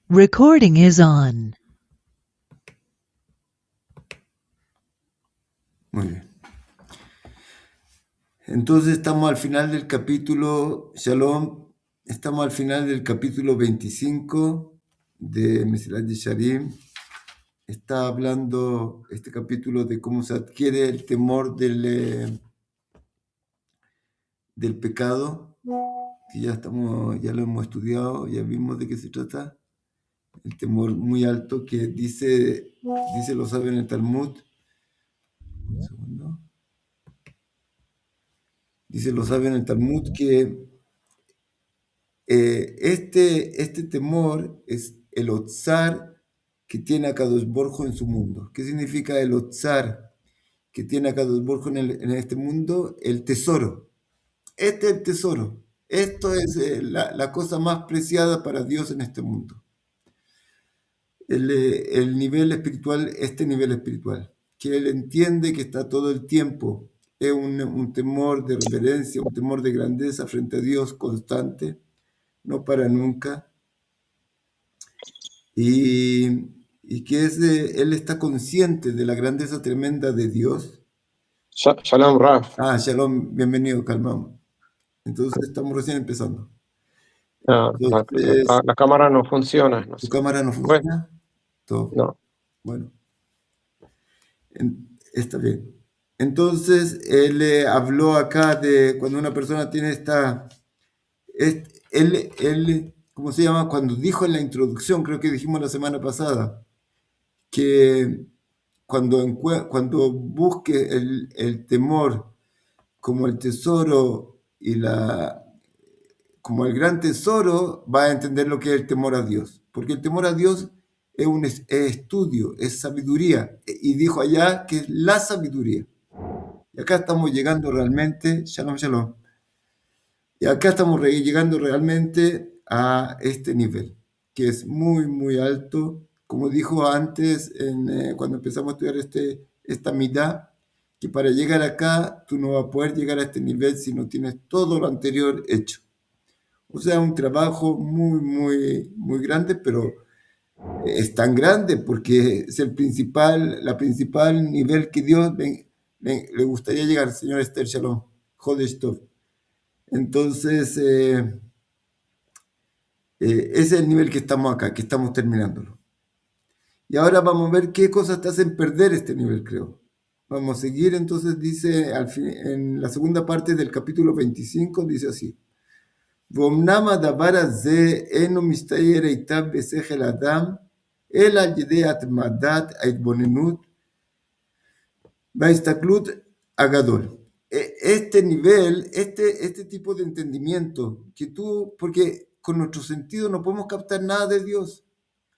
Recording is on. Muy bien. Entonces estamos al final del capítulo, Shalom, estamos al final del capítulo 25 de Mesilat Yesharim. Está hablando este capítulo de cómo se adquiere el temor del pecado, que ya lo hemos estudiado, ya vimos de qué se trata. El temor muy alto que dice lo sabe en el Talmud. Un segundo. Dice lo sabe en el Talmud que este temor es el otzar que tiene a Kadosh Baruj Hu en su mundo. ¿Qué significa el otzar que tiene a Kadosh Baruj Hu en este mundo? El tesoro. Este es el tesoro. Esto es la cosa más preciada para Dios en este mundo. El nivel espiritual, este nivel espiritual, que él entiende que está todo el tiempo, es un temor de reverencia, un temor de grandeza frente a Dios constante, no para nunca, y que él está consciente de la grandeza tremenda de Dios. Shalom, Raf. Shalom, bienvenido, calmamos. Entonces estamos recién empezando. La cámara no funciona. No ¿Tu sé. cámara no funciona? Todo. No. Bueno, está bien. Entonces, él habló acá de cuando una persona tiene él, ¿cómo se llama? Cuando dijo en la introducción, creo que dijimos la semana pasada, que cuando busque el temor como el tesoro como el gran tesoro, va a entender lo que es el temor a Dios. Porque el temor a Dios es estudio, es sabiduría. Y dijo allá que es la sabiduría. Y acá estamos llegando realmente, shalom, shalom. Y acá estamos llegando realmente a este nivel, que es muy, muy alto. Como dijo antes, cuando empezamos a estudiar esta mitad, que para llegar acá tú no vas a poder llegar a este nivel si no tienes todo lo anterior hecho. O sea, un trabajo muy, muy, muy grande, pero es tan grande porque es la principal nivel que Dios le gustaría llegar, señor Esther Shalom, Jodesh Tov. Entonces, ese es el nivel que estamos acá, que estamos terminándolo. Y ahora vamos a ver qué cosas te hacen perder este nivel, creo. Vamos a seguir, entonces dice, en la segunda parte del capítulo 25, dice así. ואומנם הדבר הזה אינו מסתער היטב בשכל אדם, אלא על ידי התמדת ההתבוננות וההסתכלות הגדול. Este nivel, este tipo de entendimiento, porque con nuestro sentido no podemos captar nada de Dios.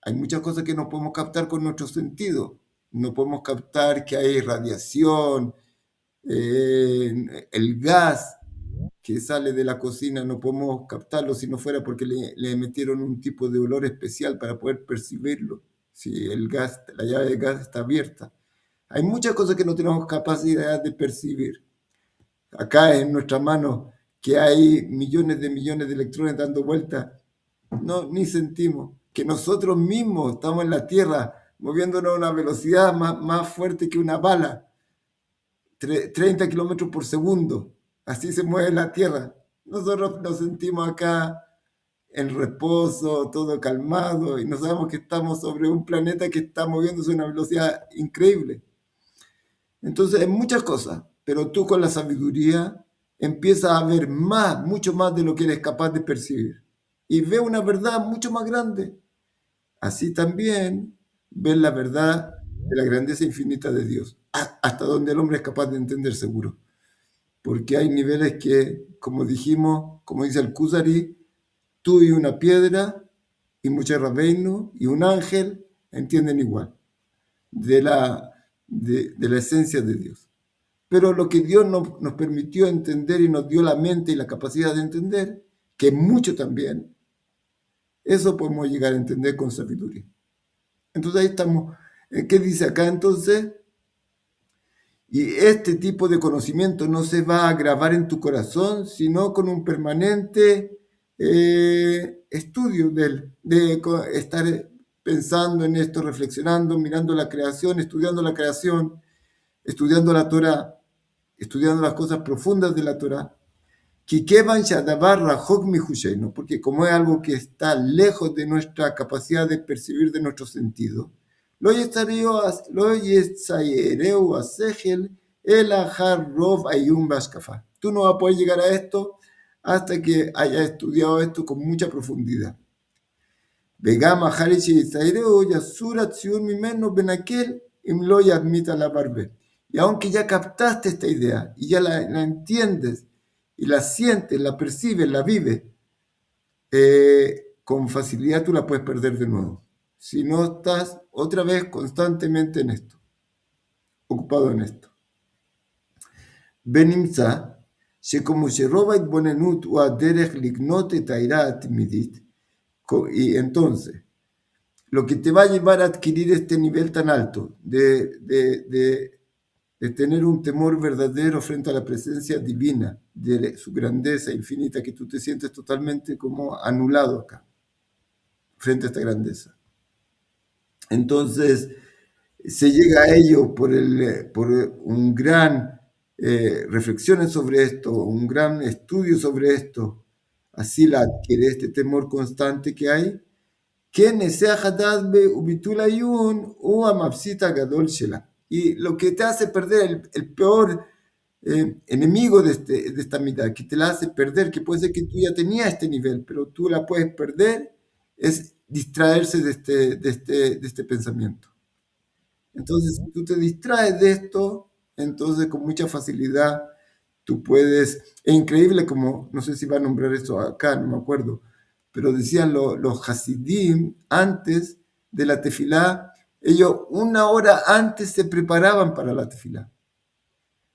Hay muchas cosas que no podemos captar con nuestro sentido. No podemos captar que hay radiación, el gas que sale de la cocina, no podemos captarlo si no fuera porque le metieron un tipo de olor especial para poder percibirlo, si la llave de gas está abierta. Hay muchas cosas que no tenemos capacidad de percibir. Acá en nuestra mano, que hay millones de electrones dando vueltas, no, ni sentimos que nosotros mismos estamos en la Tierra moviéndonos a una velocidad más fuerte que una bala, 30 kilómetros por segundo. Así se mueve la Tierra. Nosotros nos sentimos acá en reposo, todo calmado, y no sabemos que estamos sobre un planeta que está moviéndose a una velocidad increíble. Entonces, hay muchas cosas, pero tú con la sabiduría empiezas a ver mucho más de lo que eres capaz de percibir. Y ves una verdad mucho más grande. Así también ves la verdad de la grandeza infinita de Dios, hasta donde el hombre es capaz de entender seguro. Porque hay niveles que, como dijimos, como dice el Kuzari, tú y una piedra, y Moshe Rabbeinu, y un ángel, entienden igual de la esencia de Dios. Pero lo que Dios nos permitió entender y nos dio la mente y la capacidad de entender, que es mucho también, eso podemos llegar a entender con sabiduría. Entonces ahí estamos. ¿Qué dice acá entonces? Y este tipo de conocimiento no se va a grabar en tu corazón, sino con un permanente estudio de estar pensando en esto, reflexionando, mirando la creación, estudiando la Torah, estudiando las cosas profundas de la Torah. Porque como es algo que está lejos de nuestra capacidad de percibir de nuestros sentidos, tú no vas a poder llegar a esto hasta que hayas estudiado esto con mucha profundidad. Y aunque ya captaste esta idea y ya la entiendes y la sientes, la percibes, la vives, con facilidad tú la puedes perder de nuevo. Si no estás otra vez constantemente en esto, ocupado en esto. ונמצא שכמו שרוב ההתבוננות הוא הדרך לקנות את העירה התמידית, y entonces, lo que te va a llevar a adquirir este nivel tan alto de tener un temor verdadero frente a la presencia divina, de su grandeza infinita, que tú te sientes totalmente como anulado acá, frente a esta grandeza. Entonces, se llega a ello por un gran reflexiones sobre esto, un gran estudio sobre esto, así la adquiere este temor constante que hay, y lo que te hace perder, el peor enemigo de esta mitad, que te la hace perder, que puede ser que tú ya tenías este nivel, pero tú la puedes perder, es distraerse de este pensamiento. Entonces, si tú te distraes de esto, entonces con mucha facilidad tú puedes, es increíble como, no sé si va a nombrar esto acá, no me acuerdo, pero decían los Hasidim, antes de la tefilá, ellos una hora antes se preparaban para la tefilá.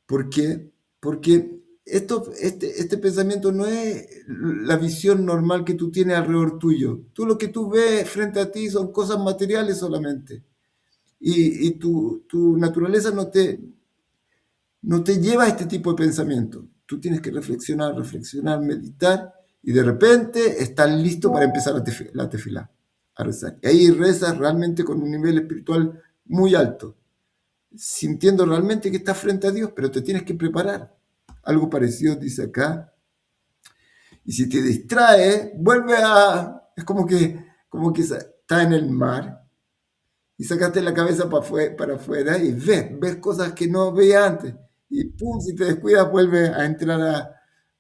¿Por qué? Porque este pensamiento no es la visión normal que tú tienes alrededor tuyo. Tú lo que tú ves frente a ti son cosas materiales solamente. Y tu naturaleza no te lleva a este tipo de pensamiento. Tú tienes que reflexionar, meditar, y de repente estás listo para empezar la tefilá, a rezar. Y ahí rezas realmente con un nivel espiritual muy alto, sintiendo realmente que estás frente a Dios, pero te tienes que preparar. Algo parecido dice acá. Y si te distraes, es como que estás en el mar, y sacaste la cabeza para afuera y ves cosas que no veías antes. Y pum, si te descuidas, vuelves a entrar a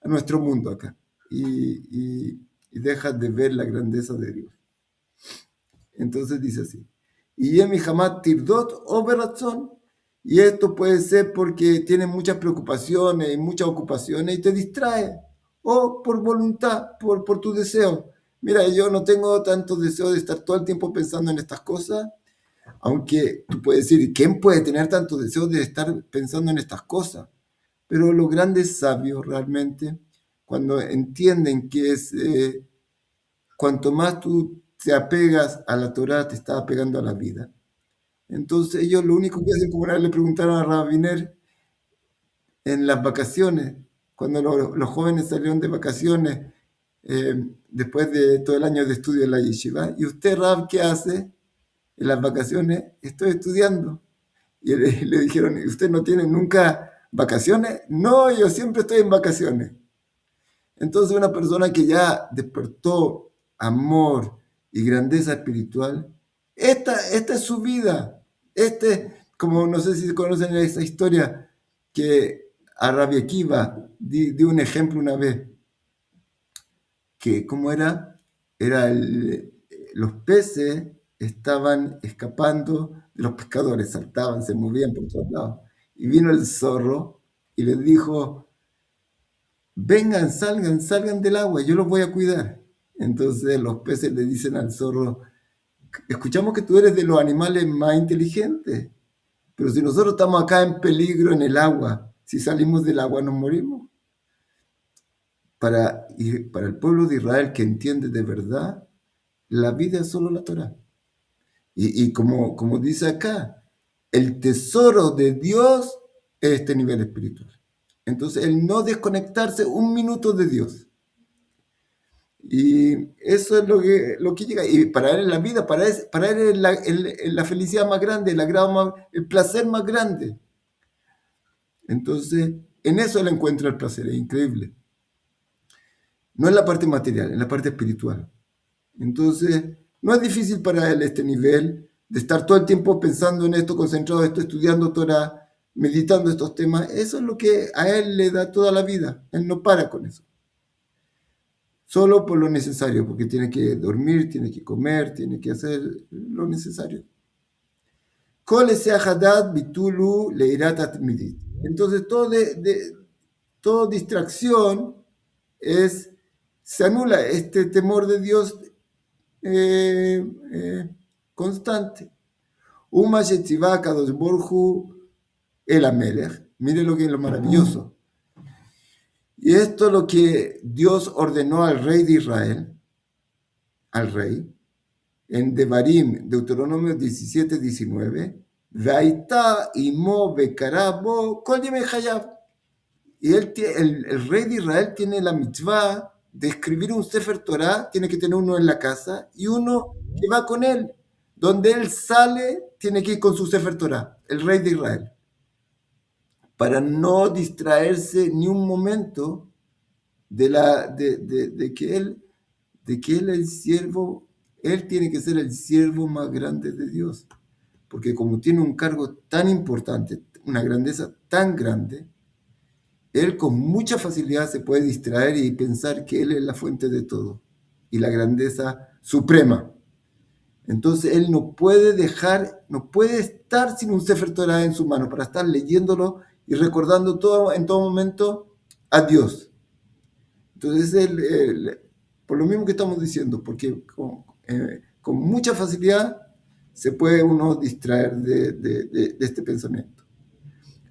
nuestro mundo acá. Y dejas de ver la grandeza de Dios. Entonces dice así. Y Yemi Hamad Tirdot o Beratzón. Y esto puede ser porque tienes muchas preocupaciones y muchas ocupaciones y te distrae. O por voluntad, por tu deseo. Mira, yo no tengo tanto deseo de estar todo el tiempo pensando en estas cosas. Aunque tú puedes decir, ¿quién puede tener tanto deseo de estar pensando en estas cosas? Pero los grandes sabios realmente, cuando entienden que cuanto más tú te apegas a la Torah, te estás apegando a la vida. Entonces ellos lo único que hacen, como una vez le preguntaron a Rabiner en las vacaciones, cuando los jóvenes salieron de vacaciones, después de todo el año de estudio en la yeshiva, ¿y usted, Rab, qué hace? En las vacaciones estoy estudiando. Y le dijeron, ¿usted no tiene nunca vacaciones? No, yo siempre estoy en vacaciones. Entonces una persona que ya despertó amor y grandeza espiritual, esta es su vida. Como no sé si conocen esa historia, que a Rabbi Akiva dio un ejemplo una vez, que ¿cómo era? Los peces estaban escapando de los pescadores, saltaban, se movían por todos lados. Y vino el zorro y les dijo, vengan, salgan del agua, yo los voy a cuidar. Entonces los peces le dicen al zorro, escuchamos que tú eres de los animales más inteligentes, pero si nosotros estamos acá en peligro en el agua, si salimos del agua nos morimos. Para el pueblo de Israel que entiende de verdad, la vida es solo la Torah. Y como dice acá, el tesoro de Dios es este nivel espiritual. Entonces, el no desconectarse un minuto de Dios. Y eso es lo que llega. Y para él en la vida, para él es la felicidad más grande, el placer más grande. Entonces, en eso él encuentra el placer, es increíble. No en la parte material, en la parte espiritual. Entonces, no es difícil para él este nivel de estar todo el tiempo pensando en esto, concentrado en esto, estudiando Torah, meditando estos temas. Eso es lo que a él le da toda la vida. Él no para con eso. Solo por lo necesario, porque tiene que dormir, tiene que comer, tiene que hacer lo necesario. Entonces, toda distracción se anula este temor de Dios constante. El Amelech. Mire lo que es lo maravilloso. Y esto es lo que Dios ordenó al rey de Israel, al rey, en Devarim, Deuteronomio 17, 19. Y el rey de Israel tiene la mitzvah de escribir un Sefer Torah, tiene que tener uno en la casa y uno que va con él. Donde él sale, tiene que ir con su Sefer Torah, el rey de Israel, para no distraerse ni un momento de que él es el siervo. Él tiene que ser el siervo más grande de Dios, porque como tiene un cargo tan importante, una grandeza tan grande, él con mucha facilidad se puede distraer y pensar que él es la fuente de todo y la grandeza suprema. Entonces él no puede estar sin un Sefer Torah en su mano para estar leyéndolo y recordando en todo momento a Dios. Entonces por lo mismo que estamos diciendo, porque con mucha facilidad se puede uno distraer de este pensamiento.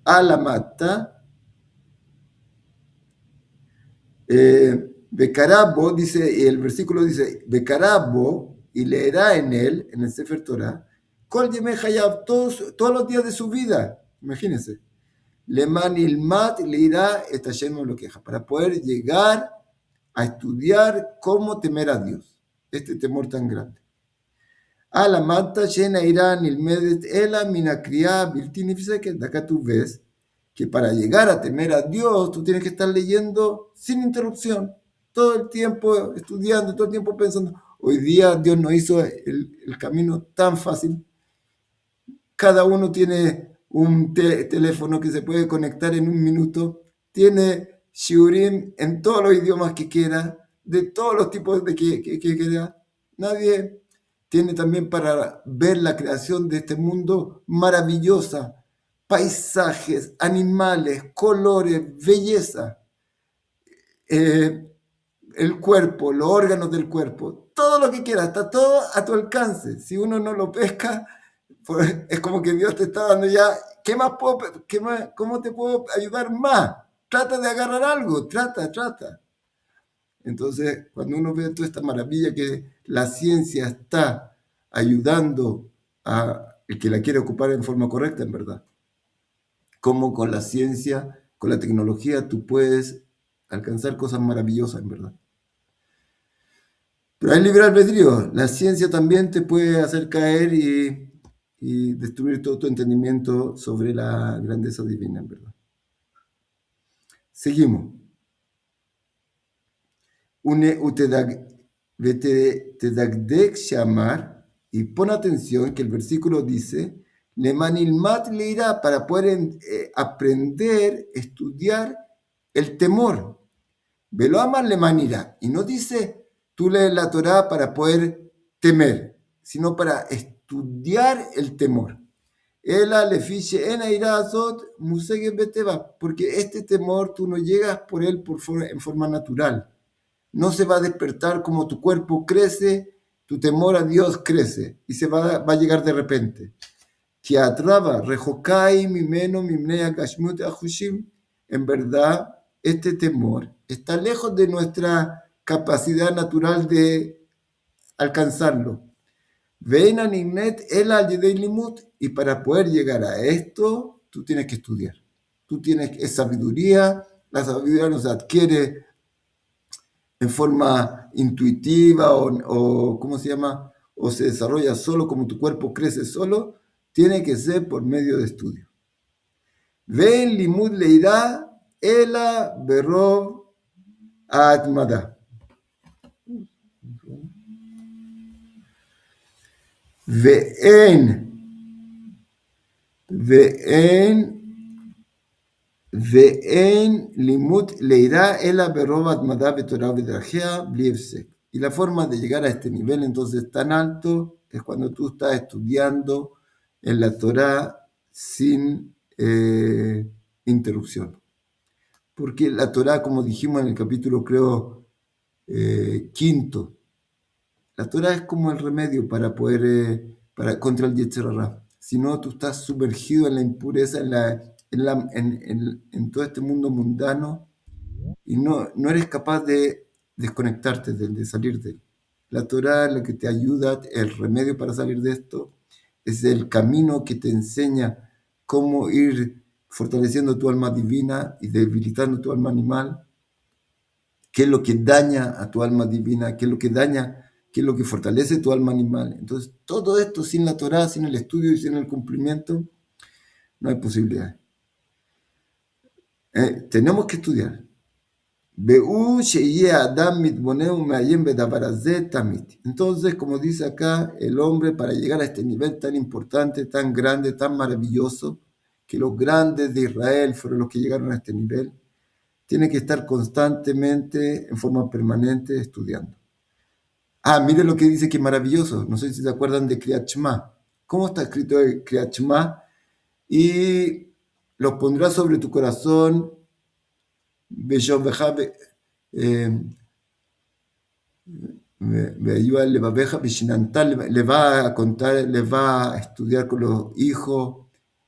Alamata, Becarabo, dice, y el versículo dice, Becarabo, y leerá en él, en el Sefer Torah, Kol Yemei Hayab, todos los días de su vida, imagínense, Leman Ilmat leirá Etayem lo queja, para poder llegar a estudiar cómo temer a Dios, este temor tan grande. Alamata Shena Irán Ilmedet Ela Minakriá Biltinifseket, de acá tú ves que para llegar a temer a Dios, tú tienes que estar leyendo sin interrupción, todo el tiempo estudiando, todo el tiempo pensando. Hoy día Dios nos hizo el camino tan fácil. Cada uno tiene un teléfono que se puede conectar en un minuto, tiene shiurim en todos los idiomas que quiera, de todos los tipos de que quiera. Nadie tiene también para ver la creación de este mundo maravillosa, paisajes, animales, colores, belleza, el cuerpo, los órganos del cuerpo, todo lo que quieras, está todo a tu alcance. Si uno no lo pesca, pues es como que Dios te está dando ya, ¿cómo te puedo ayudar más? Trata de agarrar algo, trata. Entonces, cuando uno ve toda esta maravilla que la ciencia está ayudando a el que la quiere ocupar en forma correcta, en verdad. Cómo con la ciencia, con la tecnología, tú puedes alcanzar cosas maravillosas, en verdad. Pero hay libre albedrío. La ciencia también te puede hacer caer y destruir todo tu entendimiento sobre la grandeza divina, en verdad. Seguimos. Tedagdek shamar, y pon atención que el versículo dice, lemanilmat leirá, para poder aprender, estudiar el temor. Velo aman lemanirá, y no dice tú lees la Torá para poder temer, sino para estudiar el temor. Porque este temor tú no llegas por él en forma natural. No se va a despertar como tu cuerpo crece, tu temor a Dios crece y se va a llegar de repente. En verdad, este temor está lejos de nuestra capacidad natural de alcanzarlo. Y para poder llegar a esto, tú tienes que estudiar. Es sabiduría, la sabiduría no se adquiere en forma intuitiva o ¿cómo se llama? O se desarrolla solo, como tu cuerpo crece solo, tiene que ser por medio de estudio. Ven limud leirá ela berov atmada. Ve'en limud leirá ela berov atmada betorah bedrajea bli hefsek. Y la forma de llegar a este nivel entonces tan alto es cuando tú estás estudiando en la Torá sin interrupción. Porque la Torá, como dijimos en el capítulo, creo, quinto, la Torá es como el remedio para poder, contra el Yetzer Hara. Si no, tú estás sumergido en la impureza, en todo este mundo mundano, y no eres capaz de desconectarte de salir de él. La Torá es la que te ayuda, el remedio para salir de esto, es el camino que te enseña cómo ir fortaleciendo tu alma divina y debilitando tu alma animal, qué es lo que daña a tu alma divina, qué es lo que daña, qué es lo que fortalece tu alma animal. Entonces, todo esto sin la Torá, sin el estudio y sin el cumplimiento, no hay posibilidad. Tenemos que estudiar. Entonces, como dice acá, el hombre para llegar a este nivel tan importante, tan grande, tan maravilloso, que los grandes de Israel fueron los que llegaron a este nivel, tiene que estar constantemente, en forma permanente, estudiando. Mire lo que dice que es maravilloso. No sé si se acuerdan de Kriyat Shema. ¿Cómo está escrito el Kriyat Shema? Y los pondrás sobre tu corazón, le va a contar, le va a estudiar con los hijos,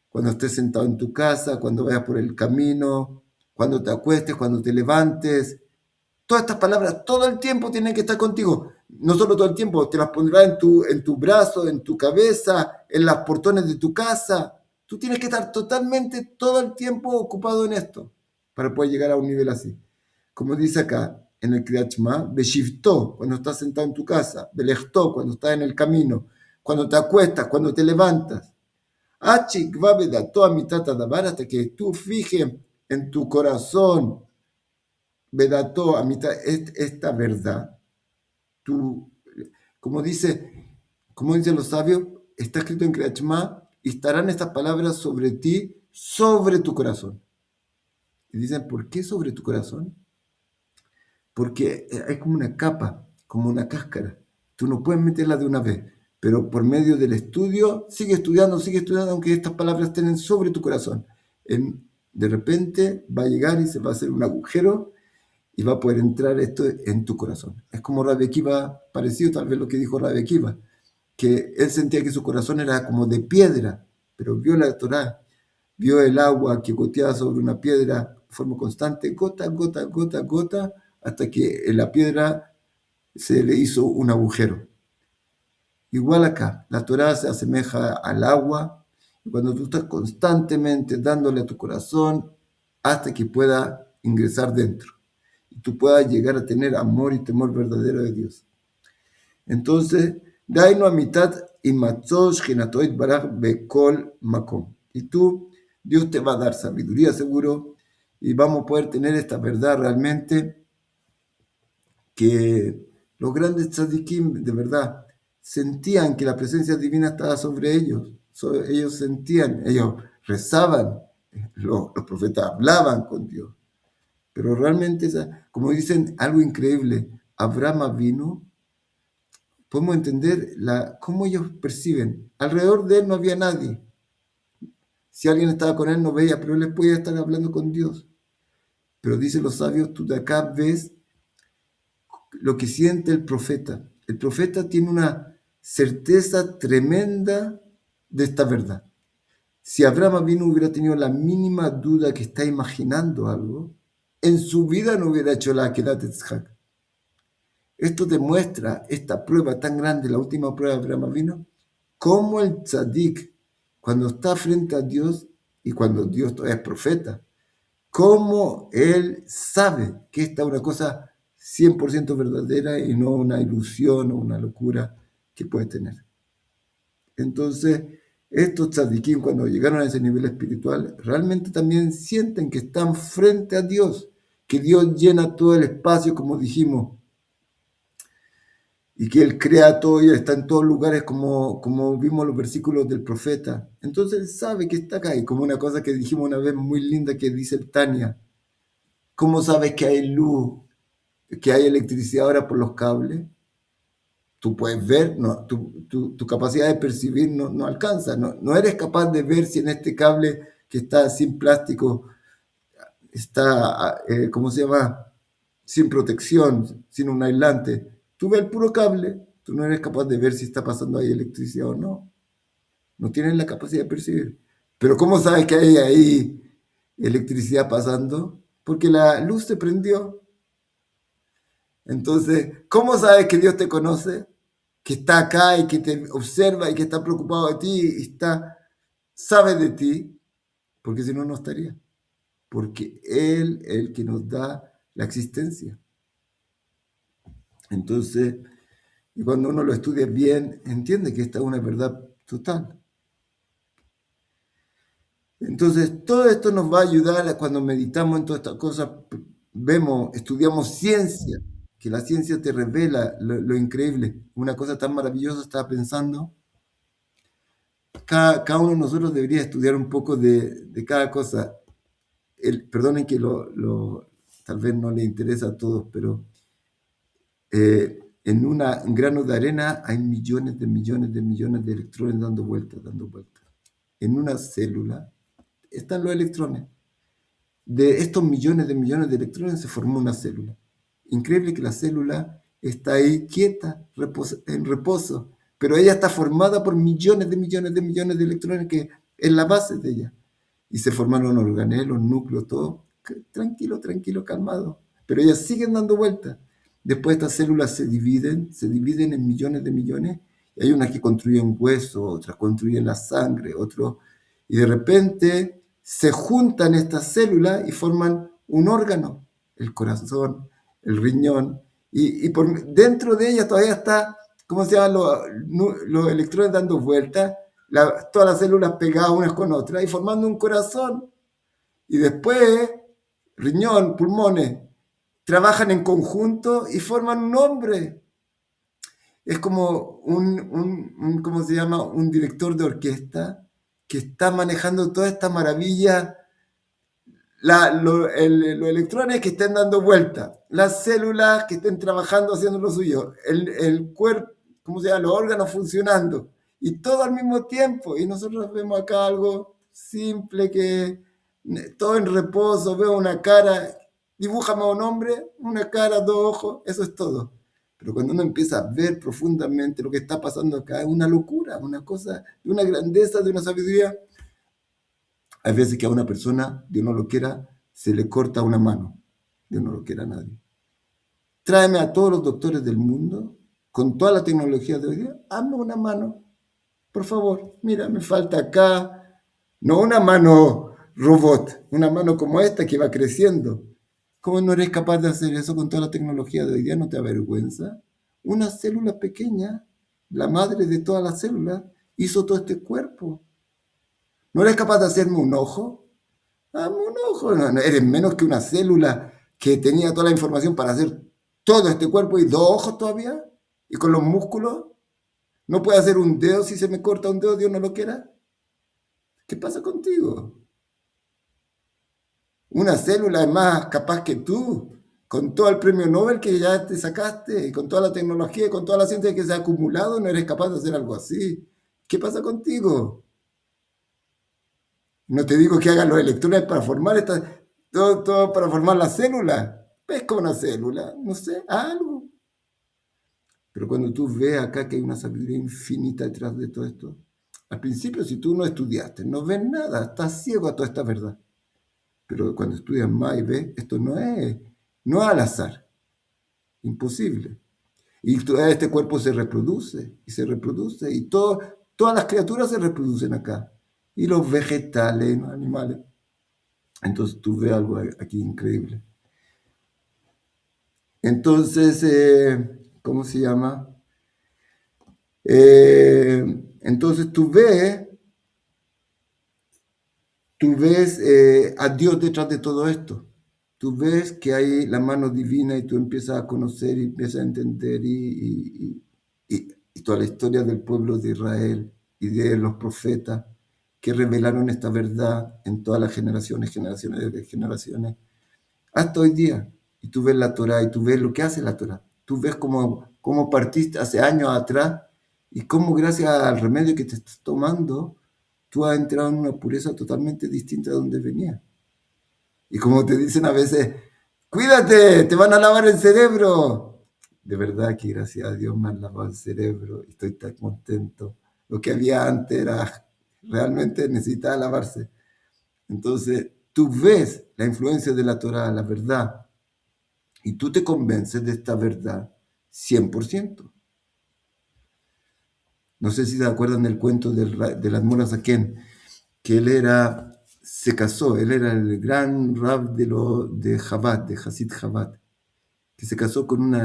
cuando estés sentado en tu casa, cuando vayas por el camino, cuando te acuestes, cuando te levantes. Todas estas palabras todo el tiempo tienen que estar contigo. No solo todo el tiempo, te las pondrás en tu brazo, en tu cabeza, en las portones de tu casa. Tú tienes que estar totalmente todo el tiempo ocupado en esto para poder llegar a un nivel así. Como dice acá en el Kriyat Shema, Beshivto, cuando estás sentado en tu casa, Belechto, cuando estás en el camino, cuando te acuestas, cuando te levantas. Hasta que tú fijes en tu corazón Vedató, a mitad, esta verdad, tú, como dicen los sabios, está escrito en Kriyat Shema, y estarán estas palabras sobre ti, sobre tu corazón. Y dicen, ¿por qué sobre tu corazón? Porque hay como una capa, como una cáscara. Tú no puedes meterla de una vez, pero por medio del estudio, sigue estudiando, aunque estas palabras estén sobre tu corazón. De repente va a llegar y se va a hacer un agujero y va a poder entrar esto en tu corazón. Es como Rabbi Akiva, parecido tal vez lo que dijo Rabbi Akiva, que él sentía que su corazón era como de piedra, pero vio la Torá, vio el agua que goteaba sobre una piedra de forma constante, gota, gota, gota, gota, hasta que en la piedra se le hizo un agujero. Igual acá, la Torá se asemeja al agua, y cuando tú estás constantemente dándole a tu corazón hasta que pueda ingresar dentro y tú puedas llegar a tener amor y temor verdadero de Dios. Entonces, daino a mitad y matzos genatoit baraj bekol makom. Y tú, Dios te va a dar sabiduría seguro y vamos a poder tener esta verdad realmente que los grandes tzadikim de verdad sentían que la presencia divina estaba sobre ellos. Ellos sentían, ellos rezaban, los profetas hablaban con Dios. Pero realmente, como dicen, algo increíble, Abraham vino, podemos entender cómo ellos perciben. Alrededor de él no había nadie. Si alguien estaba con él no veía, pero él les podía estar hablando con Dios. Pero dicen los sabios, tú de acá ves lo que siente el profeta. El profeta tiene una certeza tremenda de esta verdad. Si Abraham vino hubiera tenido la mínima duda que está imaginando algo, en su vida no hubiera hecho la Akedat Yitzhak. Esto demuestra esta prueba tan grande, la última prueba de Abraham vino, cómo el tzadik, cuando está frente a Dios y cuando Dios todavía es profeta, cómo él sabe que esta es una cosa 100% verdadera y no una ilusión o una locura que puedes tener. Entonces, estos tzadikim, cuando llegaron a ese nivel espiritual, realmente también sienten que están frente a Dios, que Dios llena todo el espacio, como dijimos, y que Él crea todo y está en todos lugares, como vimos los versículos del profeta. Entonces Él sabe que está acá, y como una cosa que dijimos una vez muy linda que dice el Tania, ¿cómo sabes que hay luz, que hay electricidad ahora por los cables? Tú puedes ver, no, tu capacidad de percibir no alcanza, no eres capaz de ver si en este cable que está sin plástico, está, ¿cómo se llama? Sin protección, sin un aislante. Tú ves el puro cable, tú no eres capaz de ver si está pasando ahí electricidad o no. No tienes la capacidad de percibir. Pero ¿cómo sabes que hay ahí electricidad pasando? Porque la luz se prendió. Entonces, ¿cómo sabes que Dios te conoce? Que está acá y que te observa y que está preocupado de ti y sabe de ti, porque si no, no estaría. Porque Él es el que nos da la existencia. Entonces, y cuando uno lo estudia bien, entiende que esta es una verdad total. Entonces, todo esto nos va a ayudar cuando meditamos en todas estas cosas, estudiamos ciencia, que la ciencia te revela lo increíble. Una cosa tan maravillosa, estaba pensando. Cada uno de nosotros debería estudiar un poco de cada cosa. Perdonen que tal vez no le interesa a todos, pero en un grano de arena hay millones de millones de millones de electrones dando vueltas, dando vueltas. En una célula están los electrones. De estos millones de electrones se formó una célula. Increíble que la célula está ahí quieta, en reposo, pero ella está formada por millones de millones de millones de electrones que es la base de ella. Y se formaron organelos, núcleos, todo tranquilo, tranquilo, calmado. Pero ellas siguen dando vueltas. Después estas células se dividen en millones de millones. Y hay unas que construyen hueso, otras construyen la sangre, otros. Y de repente se juntan estas células y forman un órgano, el corazón, el riñón. Y dentro de ellas todavía está, ¿cómo se llama? Los electrones dando vueltas, todas las células pegadas unas con otras y formando un corazón. Y después, riñón, pulmones, trabajan en conjunto y forman un hombre. Es como ¿cómo se llama? Un director de orquesta que está manejando toda esta maravilla, los electrones que estén dando vueltas, las células que estén trabajando haciendo lo suyo, el cuerpo, ¿cómo se llama? Los órganos funcionando, y todo al mismo tiempo. Y nosotros vemos acá algo simple, que todo en reposo, veo una cara, dibújame un hombre, una cara, dos ojos, eso es todo. Pero cuando uno empieza a ver profundamente lo que está pasando acá, es una locura, una cosa de una grandeza, de una sabiduría. Hay veces que a una persona, Dios no lo quiera, se le corta una mano. Dios no lo quiera a nadie. Tráeme a todos los doctores del mundo, con toda la tecnología de hoy día, hazme una mano, por favor. Mira, me falta acá, no una mano robot, una mano como esta que va creciendo. ¿Cómo no eres capaz de hacer eso con toda la tecnología de hoy día? ¿No te avergüenza? Una célula pequeña, la madre de todas las células, hizo todo este cuerpo. ¿No eres capaz de hacerme un ojo? Dame un ojo. No, eres menos que una célula que tenía toda la información para hacer todo este cuerpo y dos ojos todavía. Y con los músculos. ¿No puede hacer un dedo si se me corta un dedo, Dios no lo quiera? ¿Qué pasa contigo? Una célula es más capaz que tú, con todo el premio Nobel que ya te sacaste, y con toda la tecnología y con toda la ciencia que se ha acumulado, no eres capaz de hacer algo así. ¿Qué pasa contigo? No te digo que hagas los electrones para formar todo para formar la célula. Pesca una célula, no sé, algo. Pero cuando tú ves acá que hay una sabiduría infinita detrás de todo esto, al principio si tú no estudiaste, no ves nada, estás ciego a toda esta verdad. Pero cuando estudias más y ves, esto no es al azar, imposible. Y todo este cuerpo se reproduce y se reproduce y todas las criaturas se reproducen acá. Y los vegetales, los animales. Entonces tú ves algo aquí increíble. Entonces, ¿cómo se llama? Entonces tú ves a Dios detrás de todo esto. Tú ves que hay la mano divina y tú empiezas a conocer y empiezas a entender y toda la historia del pueblo de Israel y de los profetas que revelaron esta verdad en todas las generaciones de generaciones, hasta hoy día. Y tú ves la Torah y tú ves lo que hace la Torah. Tú ves cómo partiste hace años atrás y cómo gracias al remedio que te estás tomando, tú has entrado en una pureza totalmente distinta de donde venía. Y como te dicen a veces, cuídate, te van a lavar el cerebro. De verdad que gracias a Dios me han lavado el cerebro y estoy tan contento. Lo que había antes era realmente necesitaba lavarse. Entonces, tú ves la influencia de la Torah, la verdad, y tú te convences de esta verdad 100%. No sé si se acuerdan del cuento del Admor Zaken, que se casó, él era el gran rab de Chabad, de Hasid Chabad, que se casó con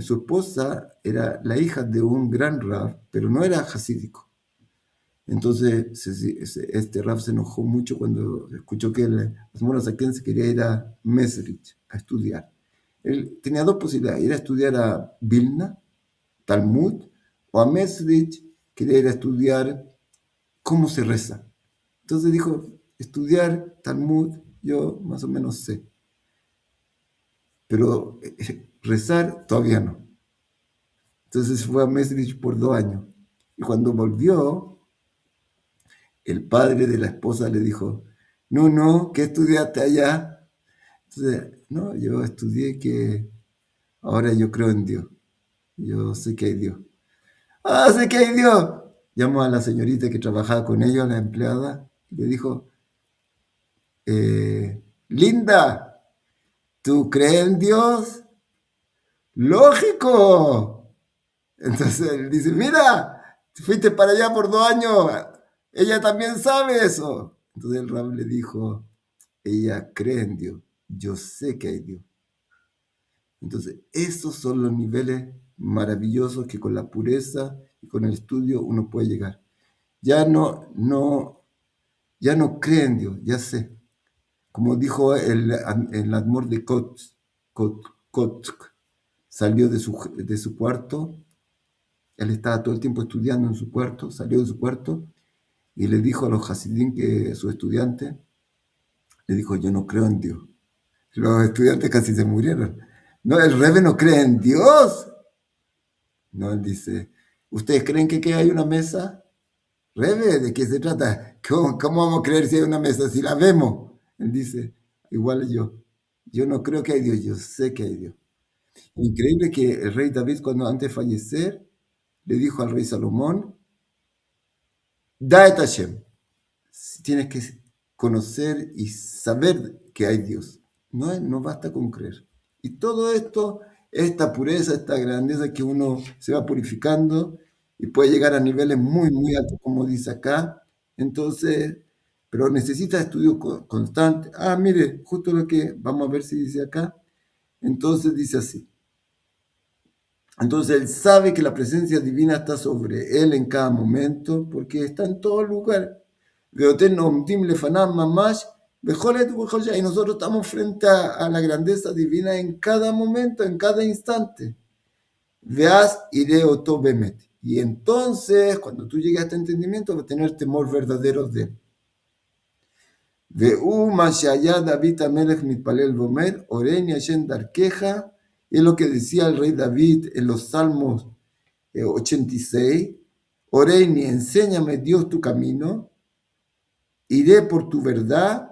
su esposa, era la hija de un gran rab, pero no era hasídico. Entonces este rab se enojó mucho cuando escuchó que el Admor Zaken se quería ir a Mesrich a estudiar. Él tenía dos posibilidades, ir a estudiar a Vilna, Talmud, o a Mesrich, quería ir a estudiar cómo se reza. Entonces dijo, estudiar Talmud yo más o menos sé, pero rezar todavía no. Entonces fue a Mesrich por 2 años. Y cuando volvió, el padre de la esposa le dijo, no, ¿qué estudiaste allá? Entonces, no, yo estudié que ahora yo creo en Dios. Yo sé que hay Dios. ¡Ah, sé que hay Dios! Llamó a la señorita que trabajaba con ellos, a la empleada, y le dijo, Linda, ¿tú crees en Dios? ¡Lógico! Entonces él dice, mira, fuiste para allá por 2 años, ella también sabe eso. Entonces el rab le dijo, ella cree en Dios, yo sé que hay Dios. Entonces esos son los niveles maravillosos que con la pureza y con el estudio uno puede llegar. Ya ya no cree en Dios, ya sé. Como dijo el Admor de Kotsk, salió de su cuarto, él estaba todo el tiempo estudiando en su cuarto, salió de su cuarto y le dijo a los Hasidim, que su estudiante, le dijo, yo no creo en Dios. Los estudiantes casi se murieron. No, el Rebbe no cree en Dios. No, él dice, ¿ustedes creen que hay una mesa? Rebe, ¿de qué se trata? ¿Cómo vamos a creer si hay una mesa si la vemos? Él dice, igual yo no creo que hay Dios, yo sé que hay Dios. Increíble que el rey David, cuando antes de fallecer, le dijo al rey Salomón, da et Hashem, tienes que conocer y saber que hay Dios. No basta con creer. Y todo esto, esta pureza, esta grandeza que uno se va purificando y puede llegar a niveles muy, muy altos, como dice acá. Entonces, pero necesita estudio constante. Ah, mire, justo lo que vamos a ver si dice acá. Entonces dice así. Entonces él sabe que la presencia divina está sobre él en cada momento, porque está en todo lugar. Y nosotros estamos frente a la grandeza divina en cada momento, en cada instante. Veas ireo to bemet. Y entonces, cuando tú llegas a este entendimiento, vas a tener temor verdadero de él. Ve'u mashaya David Amelech mitpalel vomer, oreni Hashem darkeja, es lo que decía el rey David en los Salmos 86. Oreni, enséñame Dios tu camino, iré por tu verdad,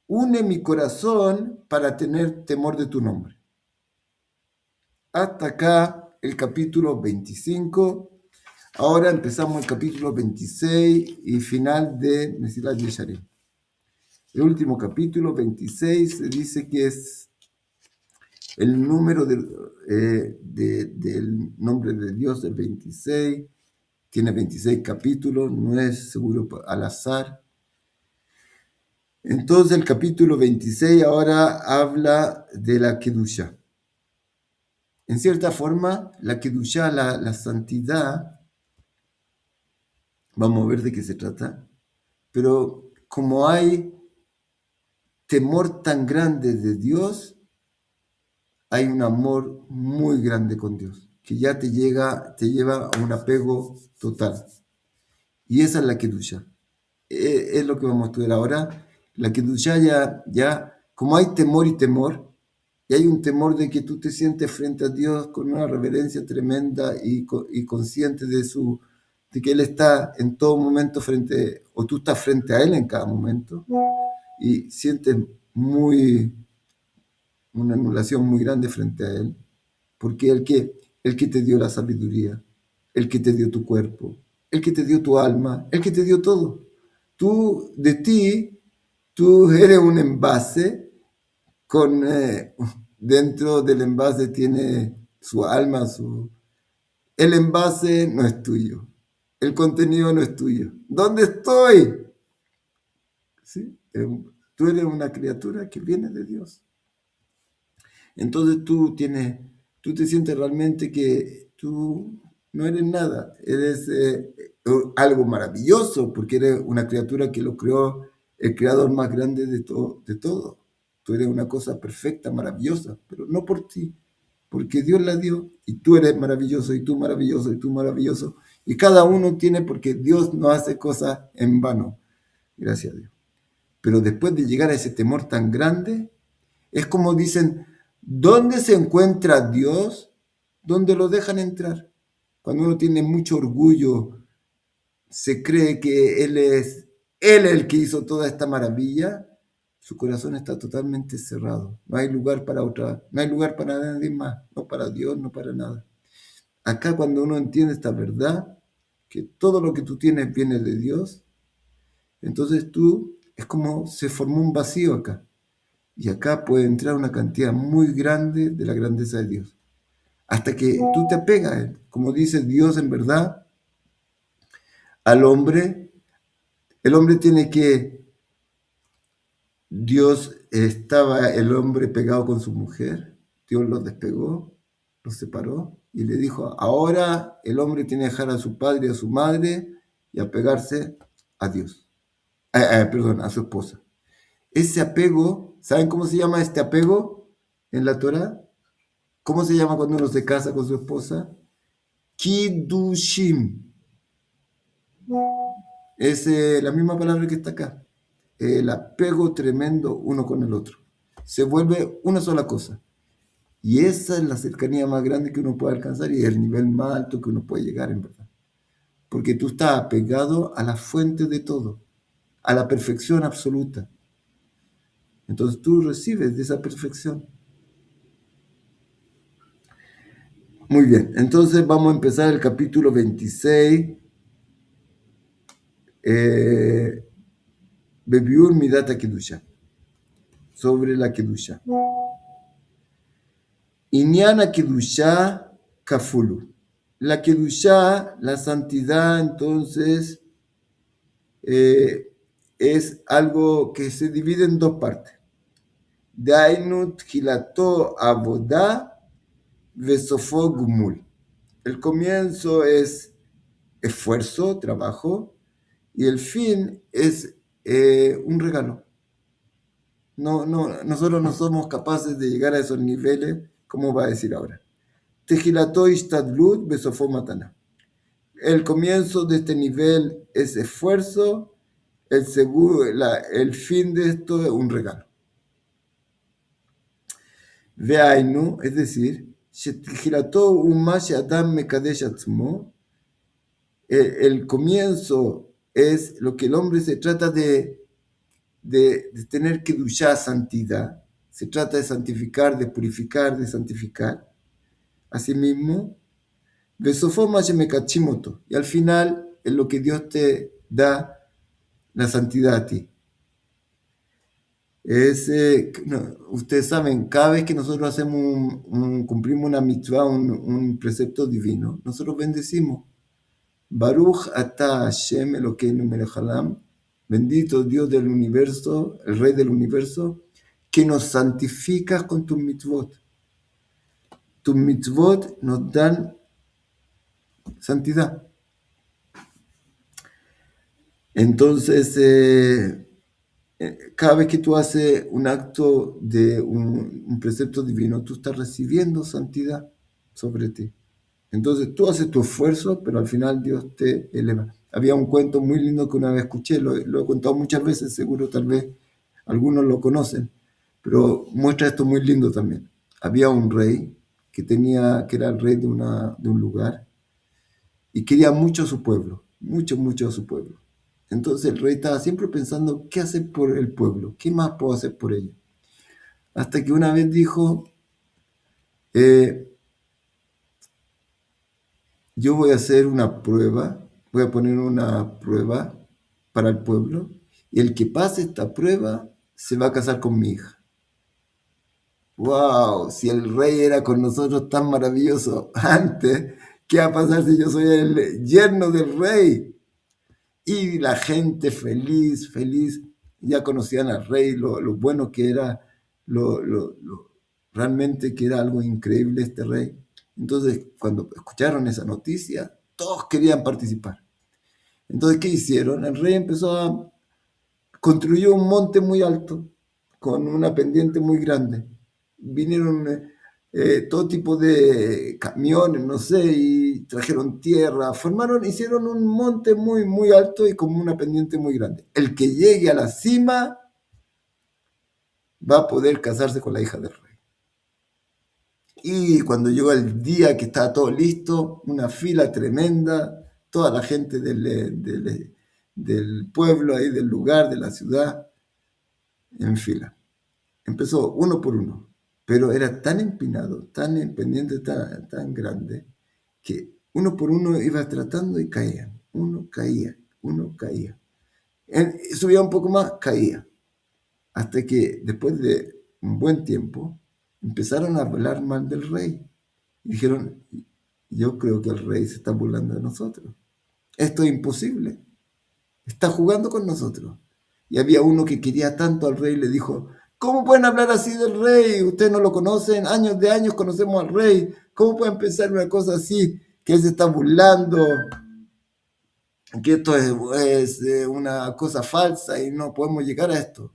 une mi corazón para tener temor de tu nombre. Hasta acá el capítulo 25. Ahora empezamos el capítulo 26 y final de Mesilat Yesharim. El último capítulo, 26, se dice que es el número del nombre de Dios, el 26. Tiene 26 capítulos, no es seguro al azar. Entonces el capítulo 26 ahora habla de la Kedusha. En cierta forma, la Kedusha, la santidad, vamos a ver de qué se trata, pero como hay temor tan grande de Dios, hay un amor muy grande con Dios, que ya te lleva a un apego total. Y esa es la Kedusha. Es lo que vamos a estudiar ahora. La Kedusha ya, como hay temor y temor, y hay un temor de que tú te sientes frente a Dios con una reverencia tremenda y consciente de que Él está en todo momento o tú estás frente a Él en cada momento, y sientes una anulación muy grande frente a Él, porque el que te dio la sabiduría, el que te dio tu cuerpo, el que te dio tu alma, el que te dio todo. Tú eres un envase dentro del envase tiene su alma, el envase no es tuyo, el contenido no es tuyo. ¿Dónde estoy? ¿Sí? Tú eres una criatura que viene de Dios. Entonces tú te sientes realmente que tú no eres nada, eres algo maravilloso, porque eres una criatura que lo creó el creador más grande de todo. Tú eres una cosa perfecta, maravillosa, pero no por ti, porque Dios la dio, y tú eres maravilloso, y tú maravilloso, y tú maravilloso, y cada uno tiene, porque Dios no hace cosas en vano, gracias a Dios. Pero después de llegar a ese temor tan grande, es como dicen, ¿dónde se encuentra Dios? ¿Dónde lo dejan entrar? Cuando uno tiene mucho orgullo, se cree que Él el que hizo toda esta maravilla, su corazón está totalmente cerrado. No hay lugar para no hay lugar para nadie más, no para Dios, no para nada. Acá cuando uno entiende esta verdad, que todo lo que tú tienes viene de Dios, entonces es como se formó un vacío acá. Y acá puede entrar una cantidad muy grande de la grandeza de Dios. Hasta que tú te apegas a Él. Como dice Dios en verdad, al hombre, el hombre tiene que... el hombre pegado con su mujer, Dios los despegó, los separó y le dijo, ahora el hombre tiene que dejar a su padre y a su madre y apegarse a Dios. Perdón, a su esposa. Ese apego, ¿saben cómo se llama este apego en la Torah? ¿Cómo se llama cuando uno se casa con su esposa? Kiddushim. Es la misma palabra que está acá. El apego tremendo uno con el otro. Se vuelve una sola cosa. Y esa es la cercanía más grande que uno puede alcanzar y el nivel más alto que uno puede llegar en verdad. Porque tú estás apegado a la fuente de todo, a la perfección absoluta. Entonces tú recibes de esa perfección. Muy bien, entonces vamos a empezar el capítulo 26. Bebiur Midata Kedusha. Sobre la Kedusha. Inyana Kedusha Kafulu. La Kedusha, la santidad, entonces, es algo que se divide en dos partes. Dainut Hilato Abodá Vesofo Gumul. El comienzo es esfuerzo, trabajo, y el fin es un regalo. Nosotros no somos capaces de llegar a esos niveles, como va a decir ahora. Tejilato Ishtadlut Besofo Matana. El comienzo de este nivel es esfuerzo, el fin de esto es un regalo. Veainu, es decir, el comienzo es lo que el hombre se trata de tener que duchar santidad, se trata de santificar, de purificar, de santificar. Asimismo, y al final es lo que Dios te da la santidad a ti. Ustedes saben, cada vez que nosotros cumplimos una mitzvah, un precepto divino, nosotros bendecimos. Baruch ata Hashem Elokeinu melech haolam, bendito Dios del universo, el Rey del universo, que nos santificas con tus mitzvot. Tus mitzvot nos dan santidad. Entonces, cada vez que tú haces un acto de un precepto divino, tú estás recibiendo santidad sobre ti. Entonces tú haces tu esfuerzo, pero al final Dios te eleva. Había un cuento muy lindo que una vez escuché, lo he contado muchas veces, seguro tal vez algunos lo conocen, pero muestra esto muy lindo también. Había un rey que era el rey de un lugar y quería mucho a su pueblo, mucho, mucho a su pueblo. Entonces el rey estaba siempre pensando, ¿qué hacer por el pueblo? ¿Qué más puedo hacer por ellos? Hasta que una vez dijo, eh, yo voy a hacer una prueba, voy a poner una prueba para el pueblo, y el que pase esta prueba se va a casar con mi hija. ¡Wow! Si el rey era con nosotros tan maravilloso antes, ¿qué va a pasar si yo soy el yerno del rey? Y la gente feliz, feliz, ya conocían al rey, lo bueno que era, realmente que era algo increíble este rey. Entonces, cuando escucharon esa noticia, todos querían participar. Entonces, ¿qué hicieron? El rey construyó un monte muy alto, con una pendiente muy grande. Vinieron todo tipo de camiones, no sé, y trajeron tierra, hicieron un monte muy, muy alto y con una pendiente muy grande. El que llegue a la cima va a poder casarse con la hija del rey. Y cuando llegó el día que estaba todo listo, una fila tremenda, toda la gente del pueblo, ahí del lugar, de la ciudad, en fila. Empezó uno por uno, pero era tan empinado, tan en pendiente, tan grande, que uno por uno iba tratando y caían. Uno caía, uno caía. Subía un poco más, caía. Hasta que después de un buen tiempo empezaron a hablar mal del rey. Y dijeron, yo creo que el rey se está burlando de nosotros. Esto es imposible. Está jugando con nosotros. Y había uno que quería tanto al rey y le dijo, ¿cómo pueden hablar así del rey? Ustedes no lo conocen, años de años conocemos al rey. ¿Cómo pueden pensar una cosa así? Que él se está burlando, que esto es una cosa falsa y no podemos llegar a esto.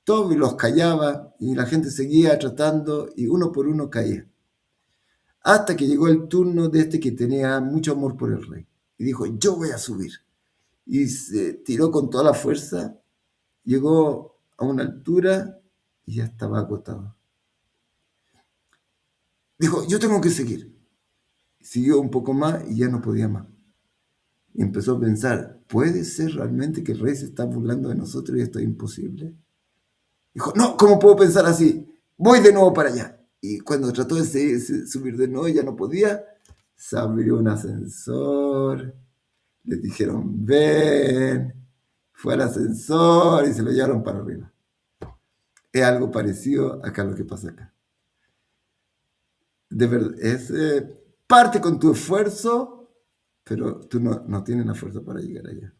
Toby los callaba y la gente seguía tratando y uno por uno caía. Hasta que llegó el turno de este que tenía mucho amor por el rey. Y dijo, yo voy a subir. Y se tiró con toda la fuerza, llegó a una altura y ya estaba agotado. Dijo, yo tengo que seguir. Siguió un poco más y ya no podía más. Y empezó a pensar, ¿puede ser realmente que el rey se está burlando de nosotros y esto es imposible? Dijo, no, ¿cómo puedo pensar así? Voy de nuevo para allá. Y cuando trató de subir de nuevo y ya no podía, se abrió un ascensor, les dijeron, ven, fue al ascensor y se lo llevaron para arriba. Es algo parecido acá a lo que pasa acá. De verdad, parte con tu esfuerzo, pero tú no tienes la fuerza para llegar allá.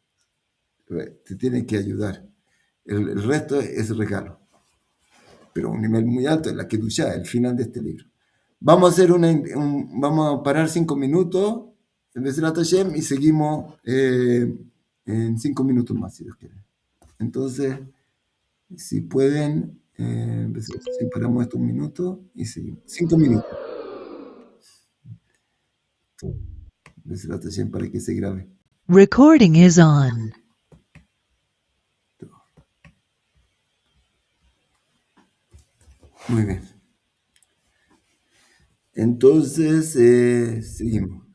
Te tienen que ayudar. El resto es regalo. Pero a un nivel muy alto, en la Kedushá, el final de este libro. Vamos a hacer vamos a parar 5 minutos en Bezrat Hashem y seguimos en 5 minutos más, si Dios quiere. Entonces, si pueden, si paramos estos minutos y seguimos. 5 minutos. Bezrat Hashem para que se grabe. Recording is on. Muy bien. Entonces, seguimos.